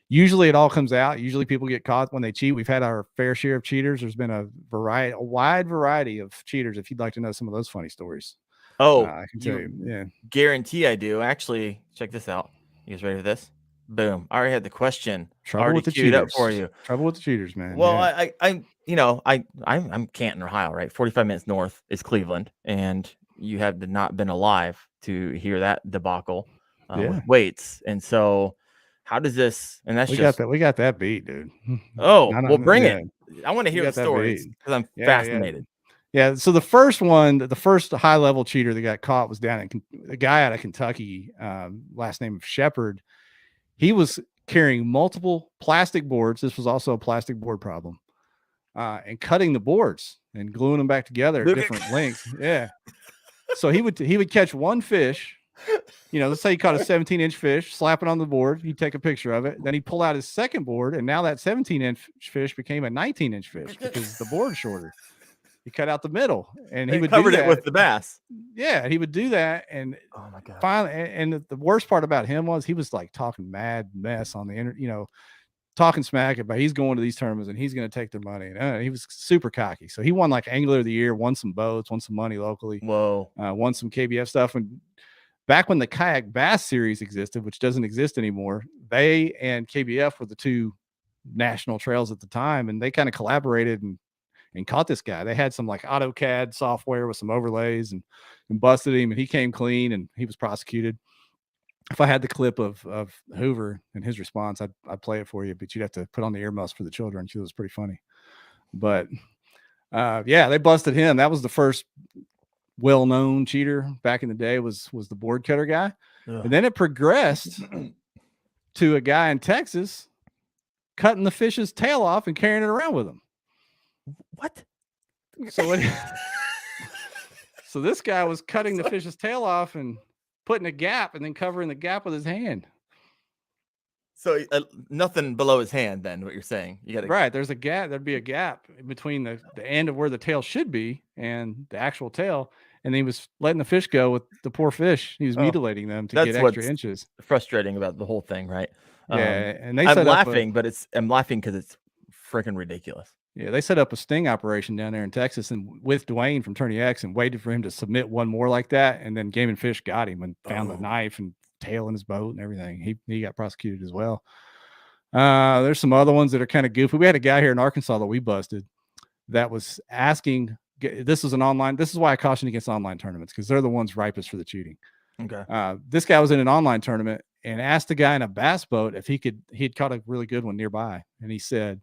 usually it all comes out. Usually people get caught when they cheat. We've had our fair share of cheaters. There's been a wide variety of cheaters. If you'd like to know some of those funny stories. I can tell you. Yeah. Guarantee I do. Actually, check this out. You guys ready for this? Boom. I already had the question Trouble with the queued cheaters. up for you. Trouble with the cheaters, man. Well, yeah. I'm Canton, Ohio, right? 45 minutes north is Cleveland, and you have not been alive to hear that debacle with weights. And so how does this, and that's we got that beat, dude. Well, bring it. I want to hear the stories because I'm fascinated. Yeah. So the first high level cheater that got caught was down in a guy out of Kentucky, last name of Shepherd. He was carrying multiple plastic boards. This was also a plastic board problem, and cutting the boards and gluing them back together at different lengths. Yeah. So he would catch one fish, let's say he caught a 17-inch fish, slap it on the board. He'd take a picture of it. Then he'd pull out his second board. And now that 17-inch fish became a 19-inch fish because the board's shorter. He cut out the middle and he would covered it with the bass. Yeah. He would do that. And oh my God. Finally, and the worst part about him was he was like talking mad mess on the internet, talking smack about he's going to these tournaments and he's going to take their money. And he was super cocky. So he won like Angler of the Year, won some boats, won some money locally. Whoa. Won some KBF stuff. And back when the Kayak Bass series existed, which doesn't exist anymore, they and KBF were the two national trails at the time. And they kind of collaborated and caught this guy. They had some like AutoCAD software with some overlays and busted him, and he came clean and he was prosecuted. If I had the clip of Hoover and his response, I'd play it for you, but you'd have to put on the earmuffs for the children. She was pretty funny. But Yeah, they busted him. That was the first well-known cheater back in the day, was the board cutter guy. Ugh. And then it progressed to a guy in Texas cutting the fish's tail off and carrying it around with him. What? So so this guy was cutting the fish's tail off and putting a gap and then covering the gap with his hand. So nothing below his hand, then, what you're saying? You got right. There's a gap. There'd be a gap between the end of where the tail should be and the actual tail. And he was letting the fish go with the poor fish. He was mutilating them to get extra inches. Frustrating about the whole thing, right? Yeah, and they I'm laughing, but I'm laughing because it's freaking ridiculous. Yeah, they set up a sting operation down there in Texas and with Dwayne from TourneX and waited for him to submit one more like that. And then Game and Fish got him and found the knife and tail in his boat and everything. He got prosecuted as well. There's some other ones that are kind of goofy. We had a guy here in Arkansas that we busted that was asking. This is why I caution against online tournaments, because they're the ones ripest for the cheating. Okay. This guy was in an online tournament and asked a guy in a bass boat if he'd caught a really good one nearby. And he said,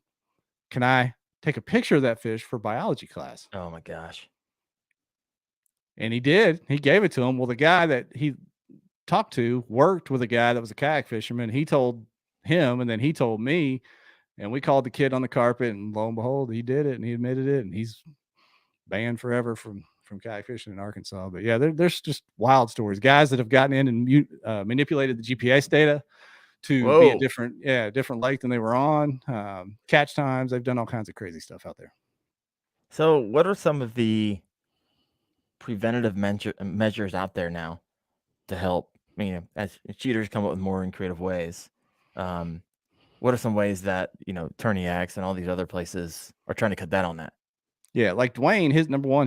"Can I take a picture of that fish for biology class?" Oh my gosh. And he did. He gave it to him. Well, the guy that he talked to worked with a guy that was a kayak fisherman. He told him, and then he told me, and we called the kid on the carpet, and lo and behold, he did it and he admitted it, and he's banned forever from kayak fishing in Arkansas. But yeah, there's just wild stories. Guys that have gotten in and manipulated the GPS data to be a different lake than they were on. Catch times. They've done all kinds of crazy stuff out there. So what are some of the preventative measures out there now to help, as cheaters come up with more and creative ways? What are some ways that, TourneX and all these other places are trying to cut down on that? Yeah, like Dwayne,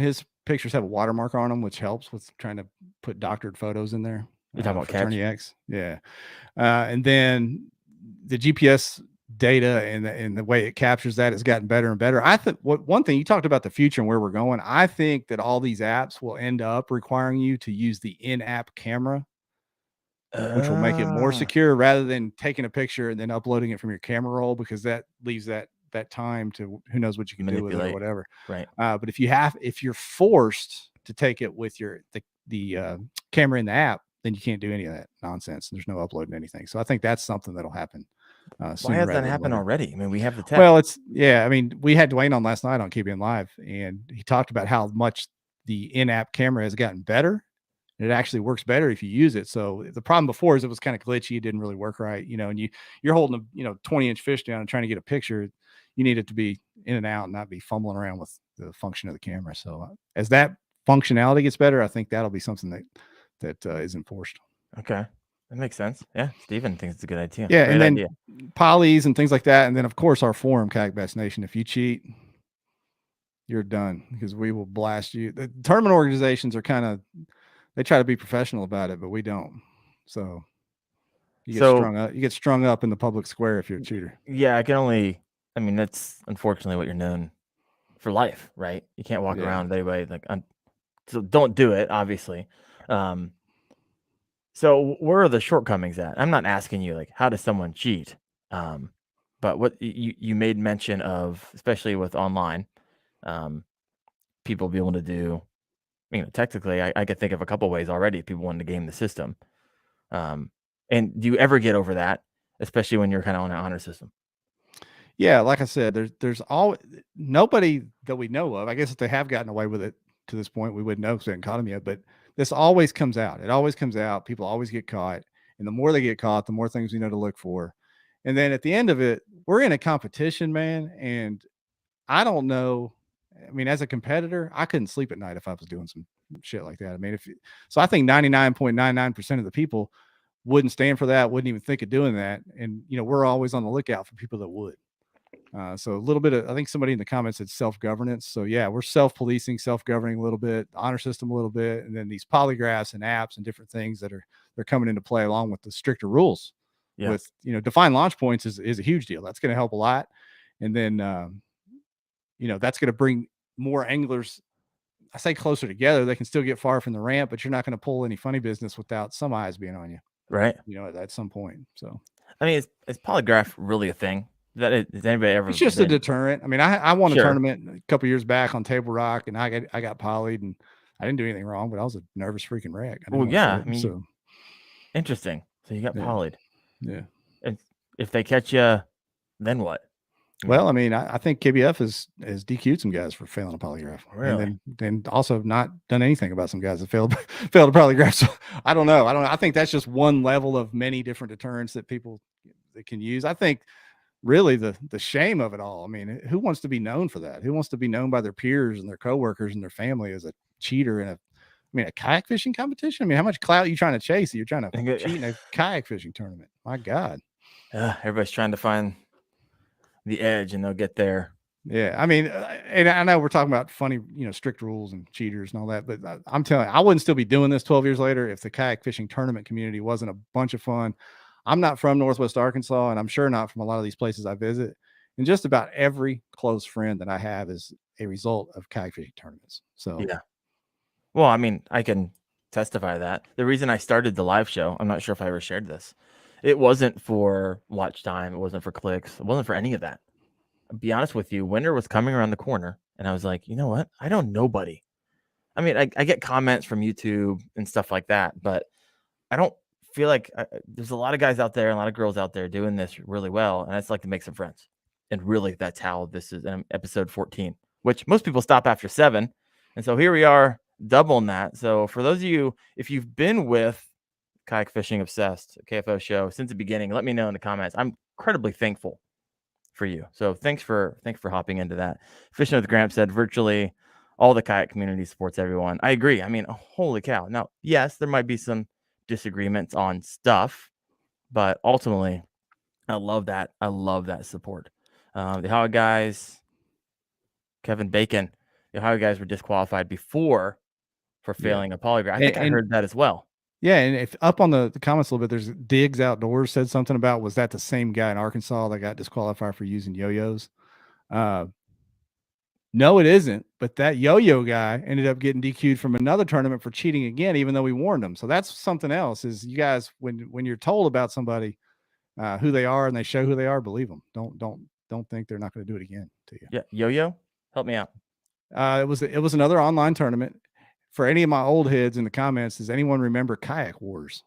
his pictures have a watermark on them, which helps with trying to put doctored photos in there. You're talking about TourneX? Yeah. And then the GPS data and the way it captures that has gotten better and better. I think one thing you talked about the future and where we're going, I think that all these apps will end up requiring you to use the in-app camera, which will make it more secure rather than taking a picture and then uploading it from your camera roll, because that leaves that time to who knows what you can do with it or whatever. Right. But if you're forced to take it with the camera in the app, then you can't do any of that nonsense. There's no uploading anything. So I think that's something that'll happen. Why has that happened already? We have the tech. Well, we had Dwayne on last night on Keeping Live, and he talked about how much the in-app camera has gotten better. It actually works better if you use it. So the problem before is it was kind of glitchy. It didn't really work right. And you're holding a 20-inch fish down and trying to get a picture. You need it to be in and out and not be fumbling around with the function of the camera. So as that functionality gets better, I think that'll be something that is enforced. Okay. That makes sense. Yeah. Steven thinks it's a good idea. Yeah. Great idea. Polys and things like that. And then of course our forum, Kayak Bass Nation. If you cheat, you're done, because we will blast you. The tournament organizations are they try to be professional about it, but we don't. So you get strung up in the public square if you're a cheater. Yeah. That's unfortunately what you're known for life, right? You can't walk around anyway. So don't do it, obviously. So where are the shortcomings at? I'm not asking you how does someone cheat? But what you made mention of, especially with online, people be able to do, technically I could think of a couple ways already if people wanted to game the system. And do you ever get over that, especially when you're kind of on an honor system? Yeah, like I said, there's nobody that we know of. I guess if they have gotten away with it to this point, we wouldn't know because we haven't caught them yet. But this always comes out. It always comes out. People always get caught. And the more they get caught, the more things we know to look for. And then at the end of it, we're in a competition, man. And I don't know. As a competitor, I couldn't sleep at night if I was doing some shit like that. So I think 99.99% of the people wouldn't stand for that, wouldn't even think of doing that. And, we're always on the lookout for people that would. So a little bit of, I think somebody in the comments said self-governance. So yeah, we're self-policing, self-governing a little bit, the honor system a little bit, and then these polygraphs and apps and different things they're coming into play along with the stricter rules. Yeah. With, defined launch points is a huge deal. That's going to help a lot. And then, that's going to bring more anglers, I say, closer together. They can still get far from the ramp, but you're not going to pull any funny business without some eyes being on you. Right. At some point. So, is polygraph really a thing? Has anybody ever? It's just a deterrent. I mean, I won a Sure. tournament a couple years back on Table Rock, and I got polyed, and I didn't do anything wrong, but I was a nervous freaking wreck. I didn't Well, want to yeah. fish. I mean, So interesting. So you got yeah, polyed. yeah. And if they catch you, then what? Well, I mean, I think KBF has DQ'd some guys for failing a polygraph, Really? and then also not done anything about some guys that failed failed a polygraph. So I don't know. I think that's just one level of many different deterrents that people that can use. I think really the shame of it all. I mean, who wants to be known for that? Who wants to be known by their peers and their coworkers and their family as a cheater in a kayak fishing competition? I mean, how much clout are you trying to chase? You're trying to cheat in a kayak fishing tournament. My God. Everybody's trying to find the edge, and they'll get there. Yeah, I mean, and I know we're talking about funny, strict rules and cheaters and all that, but I'm telling you, I wouldn't still be doing this 12 years later if the kayak fishing tournament community wasn't a bunch of fun. I'm not from Northwest Arkansas, and I'm sure not from a lot of these places I visit. And just about every close friend that I have is a result of kayak fishing tournaments. So yeah. Well, I mean, I can testify to that. The reason I started the live show, I'm not sure if I ever shared this. It wasn't for watch time. It wasn't for clicks. It wasn't for any of that. I'll be honest with you, winter was coming around the corner, and I was like, you know what? I don't know nobody. I mean, I get comments from YouTube and stuff like that, but I don't feel like there's a lot of guys out there, a lot of girls out there doing this really well, and I just like to make some friends. And really, that's how this is episode 14, which most people stop after 7. And so here we are, doubling that. So for those of you, if you've been with Kayak Fishing Obsessed, KFO show since the beginning, let me know in the comments. I'm incredibly thankful for you. So thanks for hopping into that. Fishing with Gramps said virtually all the kayak community supports everyone. I agree. I mean, holy cow. Now, yes, there might be some disagreements on stuff, but ultimately, I love that. I love that support. The Ohio guys, Kevin Bacon, the Ohio guys were disqualified before for failing a polygraph. I think I heard that as well. Yeah, and if up on the comments a little bit, there's Diggs Outdoors said something about, was that the same guy in Arkansas that got disqualified for using yo-yos? No, it isn't. But that yo-yo guy ended up getting DQ'd from another tournament for cheating again, even though we warned him. So that's something else. Is you guys, when you're told about somebody who they are and they show who they are, believe them. Don't think they're not going to do it again to you. Yeah, yo-yo, help me out. It was another online tournament. For any of my old heads in the comments, does anyone remember Kayak Wars?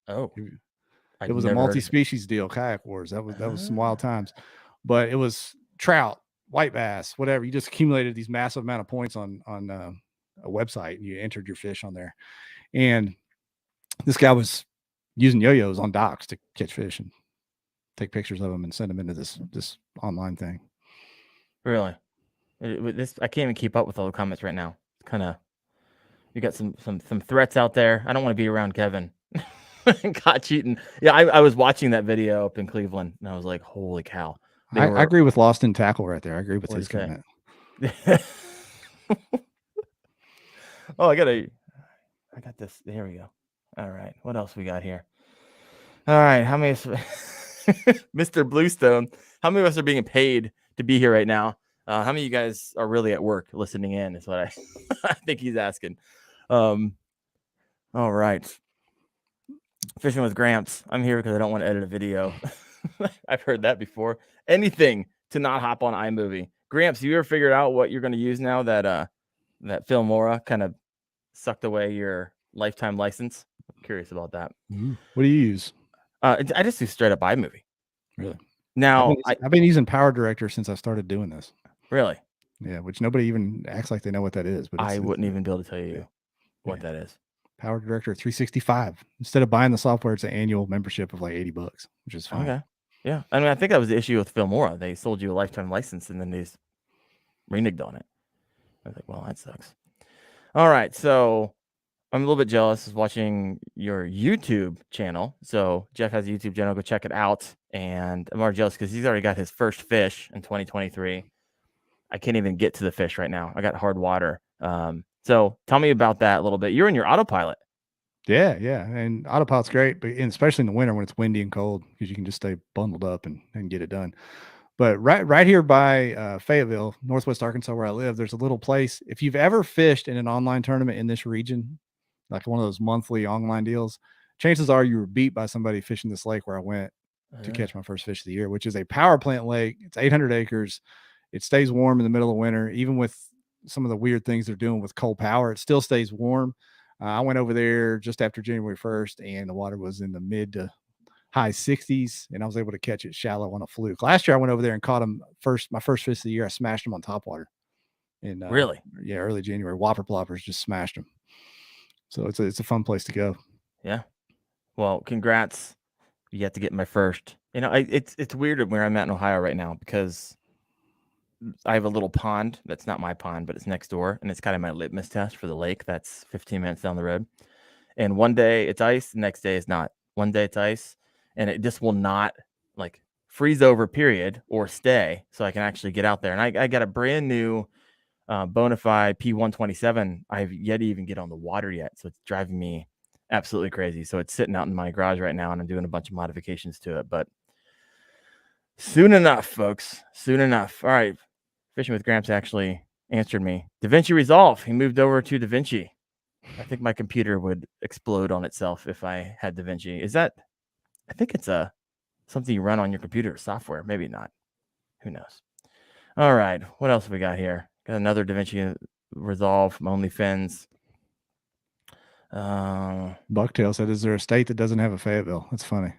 Oh, it was a multi-species deal, Kayak Wars. That was some wild times, but it was trout, white bass, whatever. You just accumulated these massive amount of points on a website, and you entered your fish on there. And this guy was using yo-yos on docks to catch fish and take pictures of them and send them into this online thing. Really? This I can't even keep up with all the comments right now. It's kind of, you got some threats out there. I don't want to be around Kevin. Caught cheating. Yeah, I was watching that video up in Cleveland, and I was like, holy cow. I agree with Lost in Tackle right there. I agree with his comment. Oh, I got this. There we go. All right. What else we got here? All right. How many, Mr. Bluestone, how many of us are being paid to be here right now? How many of you guys are really at work listening in is what I think he's asking. All right. Fishing with Gramps. I'm here because I don't want to edit a video. I've heard that before. Anything to not hop on iMovie. Gramps, you ever figured out what you're going to use now that Filmora kind of sucked away your lifetime license? I'm curious about that. What do you use? I just do straight up iMovie. Really? Now I've been using Power Director since I started doing this. Really? Yeah, which nobody even acts like they know what that is. But I wouldn't even be able to tell you what that is. Power Director 365. Instead of buying the software, it's an annual membership of like $80, which is fine. Okay. Yeah. I mean, I think that was the issue with Filmora. They sold you a lifetime license and then they just reneged on it. I was like, well, that sucks. All right. So I'm a little bit jealous of watching your YouTube channel. So Jeff has a YouTube channel. Go check it out. And I'm more jealous because he's already got his first fish in 2023. I can't even get to the fish right now. I got hard water. So tell me about that a little bit. You're in your autopilot. Yeah. And autopilot's great, but especially in the winter when it's windy and cold, because you can just stay bundled up and get it done. But right here by Fayetteville, Northwest Arkansas, where I live, there's a little place. If you've ever fished in an online tournament in this region, like one of those monthly online deals, chances are you were beat by somebody fishing this lake where I went to catch my first fish of the year, which is a power plant lake. It's 800 acres. It stays warm in the middle of winter, even with some of the weird things they're doing with coal power. It still stays warm. I went over there just after January 1st, and the water was in the mid to high 60s, and I was able to catch it shallow on a fluke. Last year, I went over there and caught him my first fish of the year. I smashed him on topwater. And really? Yeah, early January. Whopper ploppers just smashed him. So it's a fun place to go. Yeah. Well, congrats. You have to get my first. You know, it's weird where I'm at in Ohio right now because I have a little pond that's not my pond, but it's next door, and it's kind of my litmus test for the lake that's 15 minutes down the road. And one day it's ice, the next day it's not. One day it's ice, and it just will not like freeze over, period, or stay, so I can actually get out there. And I got a brand new bona fide P127. I've yet to even get on the water yet, so it's driving me absolutely crazy. So it's sitting out in my garage right now, and I'm doing a bunch of modifications to it, but soon enough, folks, soon enough. All right, Fishing with Gramps actually answered me. DaVinci Resolve. He moved over to DaVinci. I think my computer would explode on itself if I had DaVinci. Is that? I think it's something you run on your computer, software. Maybe not. Who knows? All right, what else have we got here? Got another DaVinci Resolve from OnlyFins. Bucktail said, "Is there a state that doesn't have a Fayetteville?" That's funny.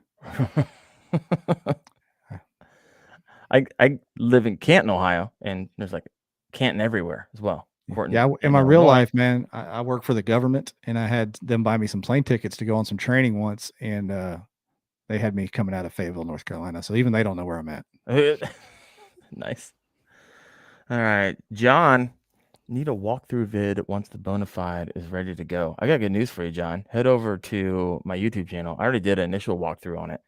I live in Canton, Ohio, and there's like Canton everywhere as well. Yeah, in my real life, man, I work for the government, and I had them buy me some plane tickets to go on some training once, and they had me coming out of Fayetteville, North Carolina. So even they don't know where I'm at. Nice. All right, John, need a walkthrough vid once the Bonafide is ready to go. I got good news for you, John. Head over to my YouTube channel. I already did an initial walkthrough on it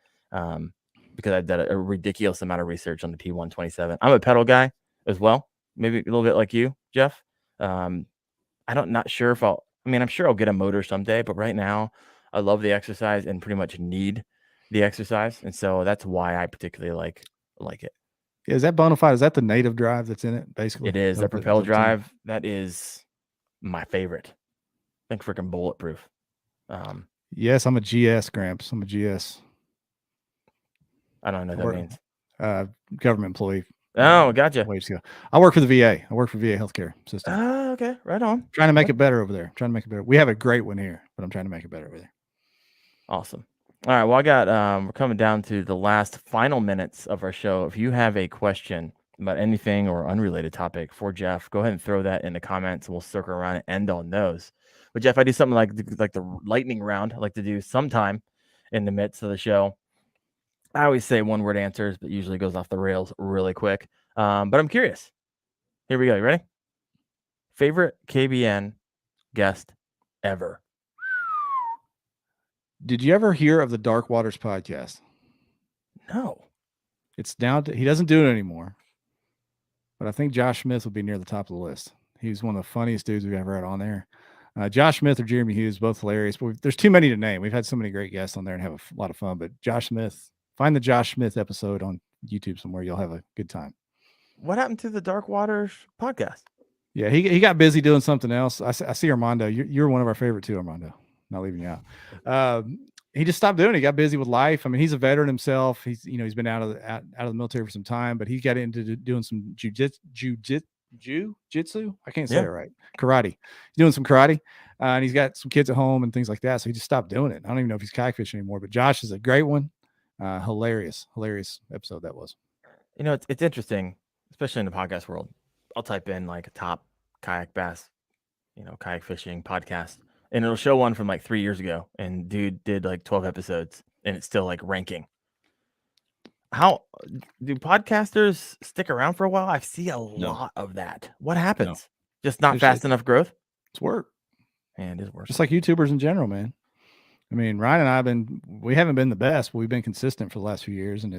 because I did a ridiculous amount of research on the P127. I'm a pedal guy as well, maybe a little bit like you, Jeff. I'm not sure if I'm sure I'll get a motor someday, but right now I love the exercise and pretty much need the exercise. And so that's why I particularly like it. Yeah, is that Bonafide? Is that the native drive that's in it? Basically, it is. That propel drive. That is my favorite. I think freaking bulletproof. Yes, I'm a GS, Gramps. I'm a GS. I don't know what that means. Government employee. Oh, gotcha. Ways to go. I work for the VA. I work for VA healthcare system. Oh, okay. Right on. Trying to make it better over there. We have a great one here, but I'm trying to make it better over there. Awesome. All right. Well, I got, we're coming down to the last final minutes of our show. If you have a question about anything or unrelated topic for Jeff, go ahead and throw that in the comments. We'll circle around and end on those. But Jeff, I do something like the lightning round. I like to do sometime in the midst of the show. I always say one word answers, but usually goes off the rails really quick. But I'm curious. Here we go. You ready? Favorite KBN guest ever? Did you ever hear of the Dark Waters podcast? No. It's down to, he doesn't do it anymore, but I think Josh Smith would be near the top of the list. He's one of the funniest dudes we've ever had on there. Josh Smith or Jeremy Hughes, both hilarious, but there's too many to name. We've had so many great guests on there and have a lot of fun, but Josh Smith, find the Josh Smith episode on YouTube somewhere. You'll have a good time. What happened to the Dark Waters podcast? Yeah, he got busy doing something else. I see Armando. You're one of our favorite too, Armando. Not leaving you out. He just stopped doing it. He got busy with life. I mean, he's a veteran himself. He's been out of the military for some time, but he got into doing some jujitsu. I can't say it right. Karate. He's doing some karate, and he's got some kids at home and things like that. So he just stopped doing it. I don't even know if he's kayak fishing anymore. But Josh is a great one. Hilarious episode that was. It's interesting, especially in the podcast world. I'll type in like a top kayak bass, kayak fishing podcast, and it'll show one from like 3 years ago. And dude did like 12 episodes, and it's still like ranking. How do podcasters stick around for a while? I see a lot of that. What happens? Just not fast enough growth? It's work. And it is work. Just like YouTubers in general, man. I mean, Ryan and we haven't been the best, but we've been consistent for the last few years, and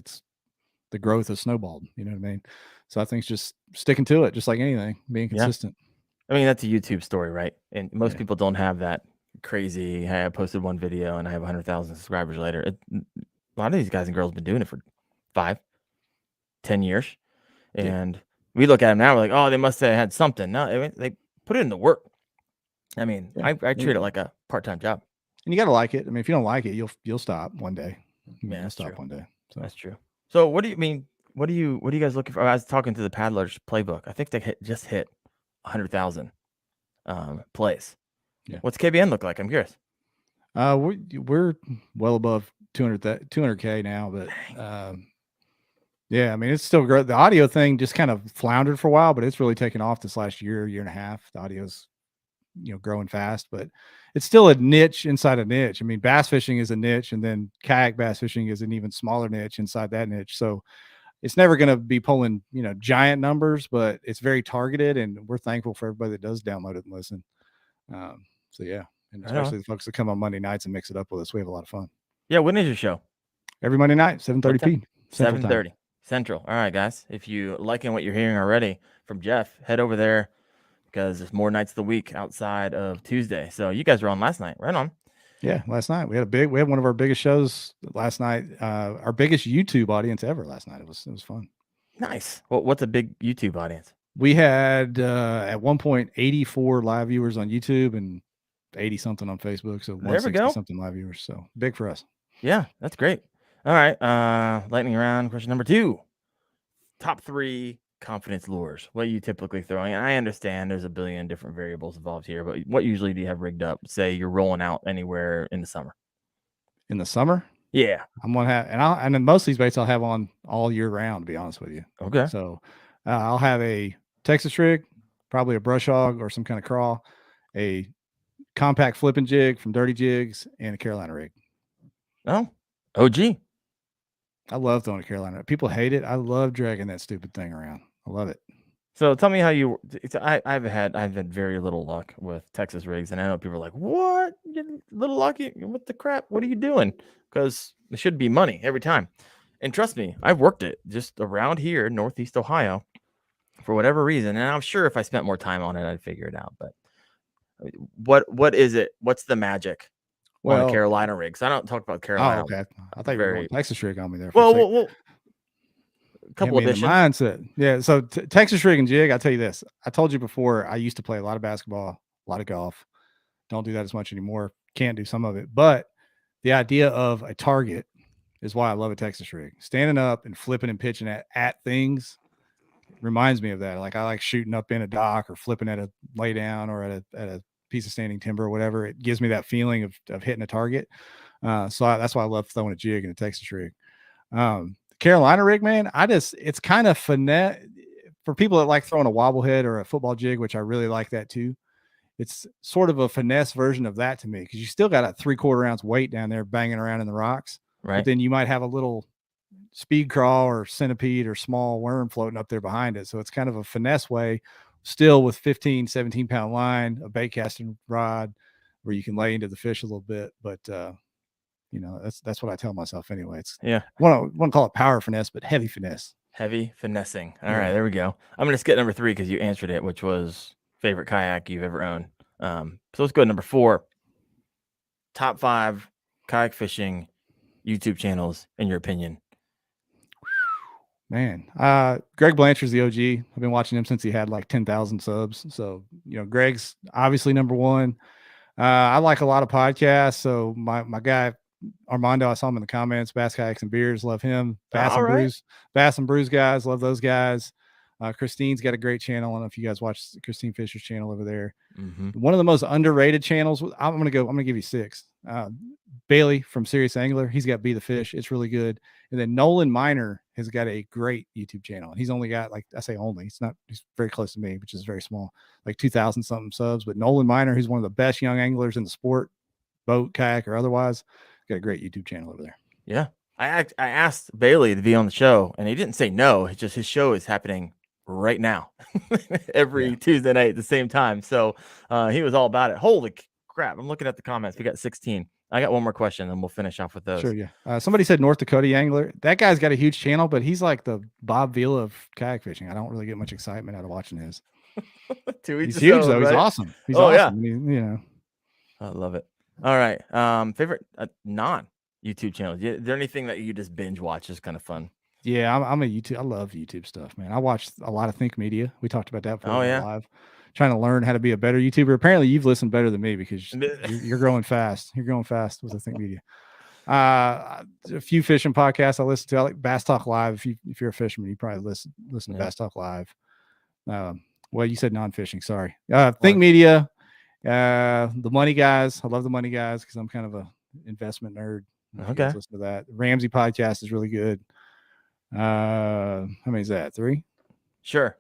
the growth has snowballed. You know what I mean? So I think it's just sticking to it, just like anything, being consistent. I mean, that's a YouTube story, right? And most people don't have that crazy, hey, I posted one video and I have 100,000 subscribers later. A lot of these guys and girls have been doing it for 5, 10 years. And we look at them now, we're like, oh, they must have had something. No, they put it in the work. I mean, I treat it like a part-time job. And you got to like it. I mean, if you don't like it, you'll stop one day. Yeah, stop one day. So That's true. So what do you mean? What are you guys looking for? I was talking to the Paddlers playbook. I think they just hit 100,000 plays. yeah. What's KBN look like? I'm curious. We're well above 200K now, but yeah, I mean, it's still great. The audio thing just kind of floundered for a while, but it's really taken off this last year and a half. The audio's, growing fast, but it's still a niche inside a niche. I mean, bass fishing is a niche, and then kayak bass fishing is an even smaller niche inside that niche. So it's never going to be pulling, giant numbers, but it's very targeted, and we're thankful for everybody that does download it and listen. So yeah, and especially the folks that come on Monday nights and mix it up with us. We have a lot of fun. Yeah, when is your show? Every Monday night, 7:30 p. 7:30 Central. All right, guys. If you liking what you're hearing already from Jeff, head over there because there's more nights of the week outside of Tuesday. So you guys were on last night, right on. Yeah, last night we had one of our biggest shows last night. Our biggest YouTube audience ever last night. It was fun. Nice. Well, what's a big YouTube audience? We had at one point 84 live viewers on YouTube and 80 something on Facebook. So 160 something live viewers. So big for us. Yeah, that's great. All right. Lightning round. Question number 2. Top 3 confidence lures. What are you typically throwing? And I understand there's a billion different variables involved here, but what usually do you have rigged up? Say you're rolling out anywhere in the summer. In the summer? Yeah. I'm gonna have, and then most of these baits I'll have on all year round, to be honest with you. Okay. So I'll have a Texas rig, probably a brush hog or some kind of crawl, a compact flipping jig from Dirty Jigs, and a Carolina rig. Oh, OG. I love throwing a Carolina. People hate it. I love dragging that stupid thing around. I love it. So tell me how you. I've had very little luck with Texas rigs, and I know people are like, "What? You're little lucky? What the crap? What are you doing?" Because it should be money every time. And trust me, I've worked it just around here, Northeast Ohio, for whatever reason. And I'm sure if I spent more time on it, I'd figure it out. But what is it? What's the magic on a Carolina rig? So I don't talk about Carolina. Oh, okay. I thought you were going Texas rig on me there. Well, a couple additions. Mindset. Yeah. So Texas rig and jig, I'll tell you this. I told you before, I used to play a lot of basketball, a lot of golf. Don't do that as much anymore. Can't do some of it. But the idea of a target is why I love a Texas rig. Standing up and flipping and pitching at things reminds me of that. Like I like shooting up in a dock or flipping at a lay down or at a piece of standing timber or whatever. It gives me that feeling of hitting a target. So that's why I love throwing a jig and a Texas rig. Carolina rig, man, it's kind of finesse for people that like throwing a wobble head or a football jig, which I really like that too. It's sort of a finesse version of that to me because you still got a 3/4 ounce weight down there banging around in the rocks. Right. But then you might have a little speed crawl or centipede or small worm floating up there behind it. So it's kind of a finesse way, still with 15, 17 pound line, a bait casting rod where you can lay into the fish a little bit. But, that's what I tell myself anyway. It's I want to call it power finesse, but heavy finesse. Heavy finessing. All right, there we go. I'm going to skip number 3 because you answered it, which was favorite kayak you've ever owned. So let's go to number 4. Top 5 kayak fishing YouTube channels in your opinion. Man, Greg Blanchard's the OG. I've been watching him since he had like 10,000 subs. So, Greg's obviously number 1. I like a lot of podcasts. So my guy, Armando, I saw him in the comments, Bass Kayaks and Beers. Love him. Bass and Brews guys. Love those guys. Christine's got a great channel. I don't know if you guys watch Christine Fisher's channel over there. Mm-hmm. One of the most underrated channels. I'm going to give you 6. Bailey from Serious Angler. He's got Be the Fish. It's really good. And then Nolan Miner has got a great YouTube channel. He's only got he's very close to me, which is very small, like 2,000 something subs. But Nolan Miner, who's one of the best young anglers in the sport, boat, kayak, or otherwise, got a great YouTube channel over there. Yeah. I asked Bailey to be on the show and he didn't say no. It's just his show is happening right now every Tuesday night at the same time. So he was all about it. Holy crap. I'm looking at the comments. We got 16. I got one more question and we'll finish off with those. Sure. Yeah. Somebody said North Dakota Angler. That guy's got a huge channel, but he's like the Bob Vila of kayak fishing. I don't really get much excitement out of watching his. He's huge though. Right? He's awesome. He's awesome. Yeah. I love it. All right. Favorite non YouTube channel. Is there anything that you just binge watch? Is kind of fun. Yeah, I'm a YouTube. I love YouTube stuff, man. I watch a lot of Think Media. We talked about that before. Live. Trying to learn how to be a better YouTuber. Apparently, you've listened better than me because you're growing fast. You're growing fast with the Think Media. A few fishing podcasts I listen to. I like Bass Talk Live. If you're a fisherman, you probably listen to Bass Talk Live. Well, you said non-fishing. Sorry. Think Media. The Money Guys. I love the Money Guys because I'm kind of a investment nerd. If you guys listen to that. Ramsey podcast is really good. How many is that? 3? Sure.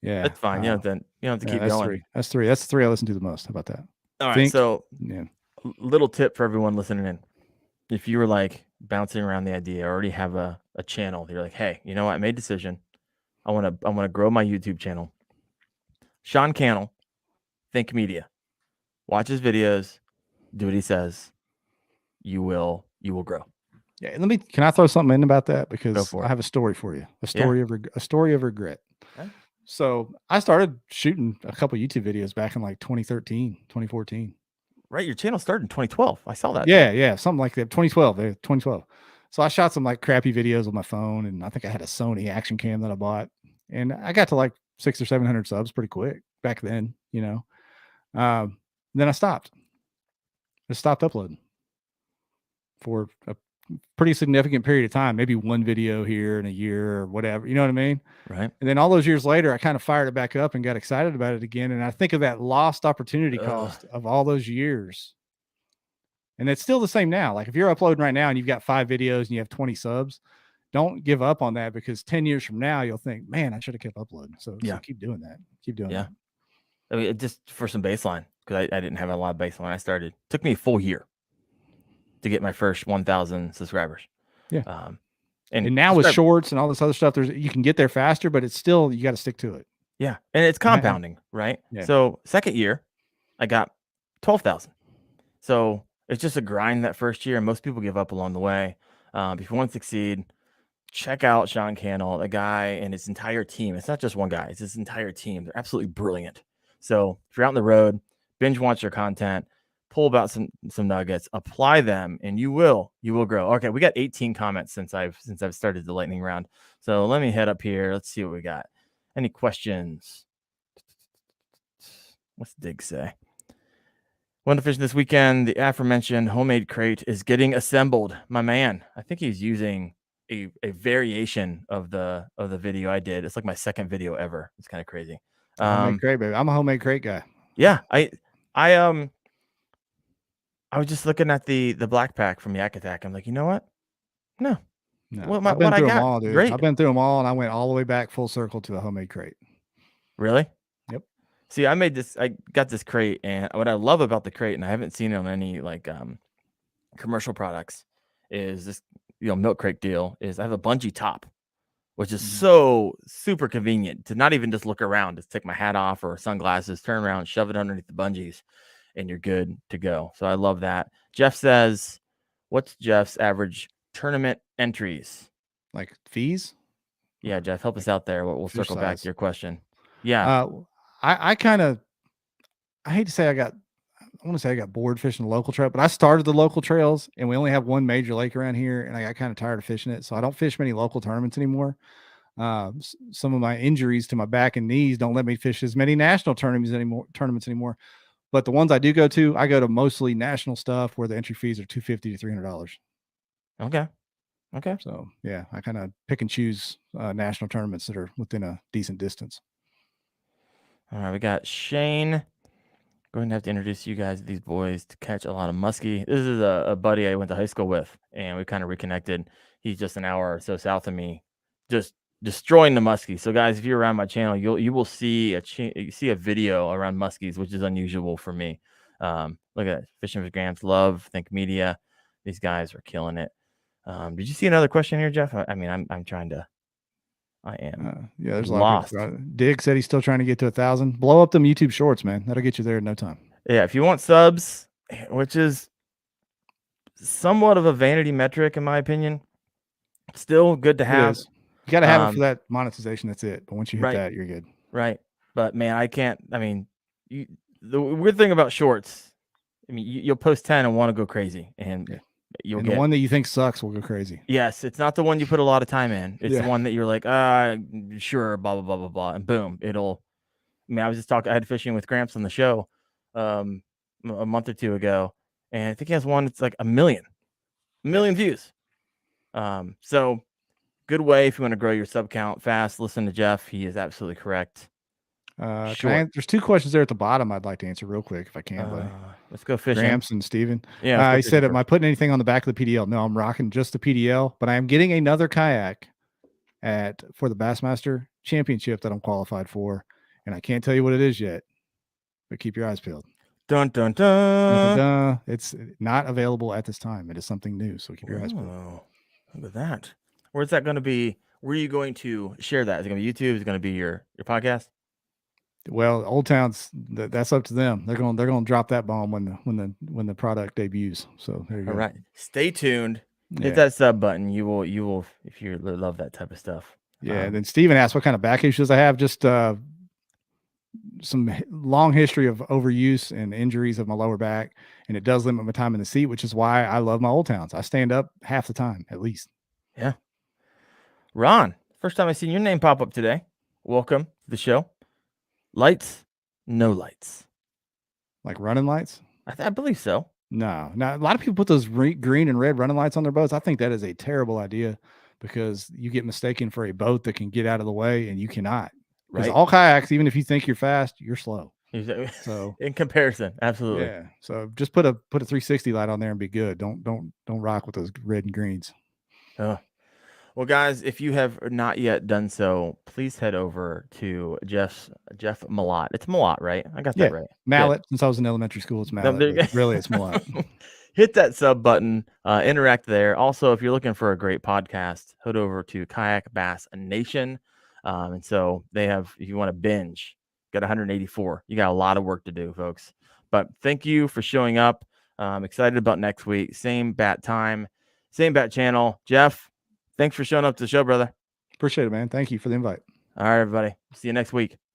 Yeah, that's fine. You don't have to keep going. That's three. That's the 3 I listen to the most. How about that? All right. So, little tip for everyone listening in: if you were like bouncing around the idea, already have a channel, you're like, hey, you know what? I made a decision. I want to grow my YouTube channel. Sean Cannell, Think Media. Watch his videos. Do what he says. You will grow. Yeah. Can I throw something in about that? Because I have a story for you. A story of regret. Okay. So I started shooting a couple YouTube videos back in like 2013, 2014. Right. Your channel started in 2012. I saw that. Yeah. Something like that. 2012. So I shot some like crappy videos on my phone, and I think I had a Sony action cam that I bought, and I got to like 600 or 700 subs pretty quick back then, Then I stopped. I stopped uploading for a pretty significant period of time, maybe one video here in a year or whatever, you know what I mean? Right. And then all those years later, I kind of fired it back up and got excited about it again. And I think of that lost opportunity cost of all those years. And it's still the same now. Like if you're uploading right now and you've got 5 videos and you have 20 subs, don't give up on that, because 10 years from now, you'll think, man, I should have kept uploading. So keep doing that. Keep doing that. I mean, just for some baseline, because I didn't have a lot of baseline when I started. It took me a full year to get my first 1,000 subscribers. Yeah. And now with shorts and all this other stuff, you can get there faster, but it's still, you got to stick to it. Yeah. And it's compounding, right? Yeah. So second year, I got 12,000. So it's just a grind that first year, and most people give up along the way. If you want to succeed, check out Sean Cannell, the guy and his entire team. It's not just one guy, it's his entire team. They're absolutely brilliant. So if you're out on the road, binge watch their content, pull about some nuggets, apply them, and you will grow. Okay, we got 18 comments since I've started the lightning round. So let me head up here. Let's see what we got. Any questions? What's Dig say? Went to fish this weekend. The aforementioned homemade crate is getting assembled. My man, I think he's using a variation of the video I did. It's like my second video ever. It's kind of crazy. Homemade crate, baby. I'm a homemade crate guy. Yeah, I was just looking at the black pack from Yak Attack. I'm like, you know what? No. I've been through them all, dude. Great. I've been through them all, and I went all the way back full circle to the homemade crate. Really? Yep. See, I got this crate, and what I love about the crate, and I haven't seen it on any like commercial products, is this milk crate deal. Is I have a bungee top, which is so super convenient to not even just look around, just take my hat off or sunglasses, turn around, shove it underneath the bungees, and you're good to go. So I love that. Jeff says, what's Jeff's average tournament entries? Like fees? Yeah, Jeff, help us out there. We'll circle back to your question. Yeah. I hate to say I want to say I got bored fishing the local trail, but I started the local trails, and we only have one major lake around here, and I got kind of tired of fishing it. So I don't fish many local tournaments anymore. Some of my injuries to my back and knees don't let me fish as many national tournaments anymore. But the ones I do go to, I go to mostly national stuff where the entry fees are $250 to $300. Okay. So yeah, I kind of pick and choose national tournaments that are within a decent distance. All right, we got Shane. Going to have to introduce you guys to these boys to catch a lot of muskie. This is a buddy I went to high school with, and we kind of reconnected. He's just an hour or so south of me, just destroying the muskie. So guys, if you're around my channel, you will see a video around muskies, which is unusual for me. Look at that. Fishing with Grams, Love, Think Media. These guys are killing it. Did you see another question here, Jeff? I mean, I'm trying to. I am. Yeah, there's a lot of people. Dig said he's still trying to get to 1,000. Blow up them YouTube shorts, man. That'll get you there in no time. Yeah, if you want subs, which is somewhat of a vanity metric in my opinion, still good to have. You got to have it for that monetization. That's it. But once you hit that, you're good. Right. But man, I can't. I mean, the weird thing about shorts, I mean, you'll post 10 and want to go crazy, and you'll get the one that you think sucks will go crazy. Yes, it's not the one you put a lot of time in. It's the one that you're like, sure, blah blah blah blah blah, and boom, it'll. I mean, I was just talking. I had fishing with Gramps on the show, a month or two ago, and I think he has one. It's like 1 million. A million views. So good way if you want to grow your sub count fast. Listen to Jeff. He is absolutely correct. There's 2 questions there at the bottom I'd like to answer real quick if I can, buddy. Let's go fishing. Gramps and Steven. Yeah. He said, am I putting anything on the back of the PDL? No, I'm rocking just the PDL, but I am getting another kayak for the Bassmaster Championship that I'm qualified for. And I can't tell you what it is yet, but keep your eyes peeled. Dun, dun, dun. Dun, dun, dun. It's not available at this time. It is something new. So keep your eyes peeled. Look at that. Where's that going to be? Where are you going to share that? Is it going to be YouTube? Is it going to be your podcast? Well, Old Town's that's up to them. They're going to drop that bomb when the product debuts. So there you go. All right. Stay tuned. Hit that sub button. You will if you love that type of stuff. Yeah. And then Steven asked what kind of back issues I have. Just some long history of overuse and injuries of my lower back, and it does limit my time in the seat, which is why I love my Old Towns. I stand up half the time at least. Yeah. Ron, first time I seen your name pop up today. Welcome to the show. Lights, no lights. Like running lights? I believe so. No. Now, a lot of people put those green and red running lights on their boats. I think that is a terrible idea because you get mistaken for a boat that can get out of the way and you cannot. Because all kayaks, even if you think you're fast, you're slow. So in comparison, absolutely. Yeah. So just put a 360 light on there and be good. Don't rock with those red and greens. Oh. Well, guys, if you have not yet done so, please head over to Jeff Malott. It's Malott, right? I got that right. Malott. Since I was in elementary school, it's Malott. Really, it's Malott. Hit that sub button. Interact there. Also, if you're looking for a great podcast, head over to Kayak Bass Nation. And so they have, if you want to binge, got 184. You got a lot of work to do, folks. But thank you for showing up. I'm excited about next week. Same bat time, same bat channel. Jeff, thanks for showing up to the show, brother. Appreciate it, man. Thank you for the invite. All right, everybody. See you next week.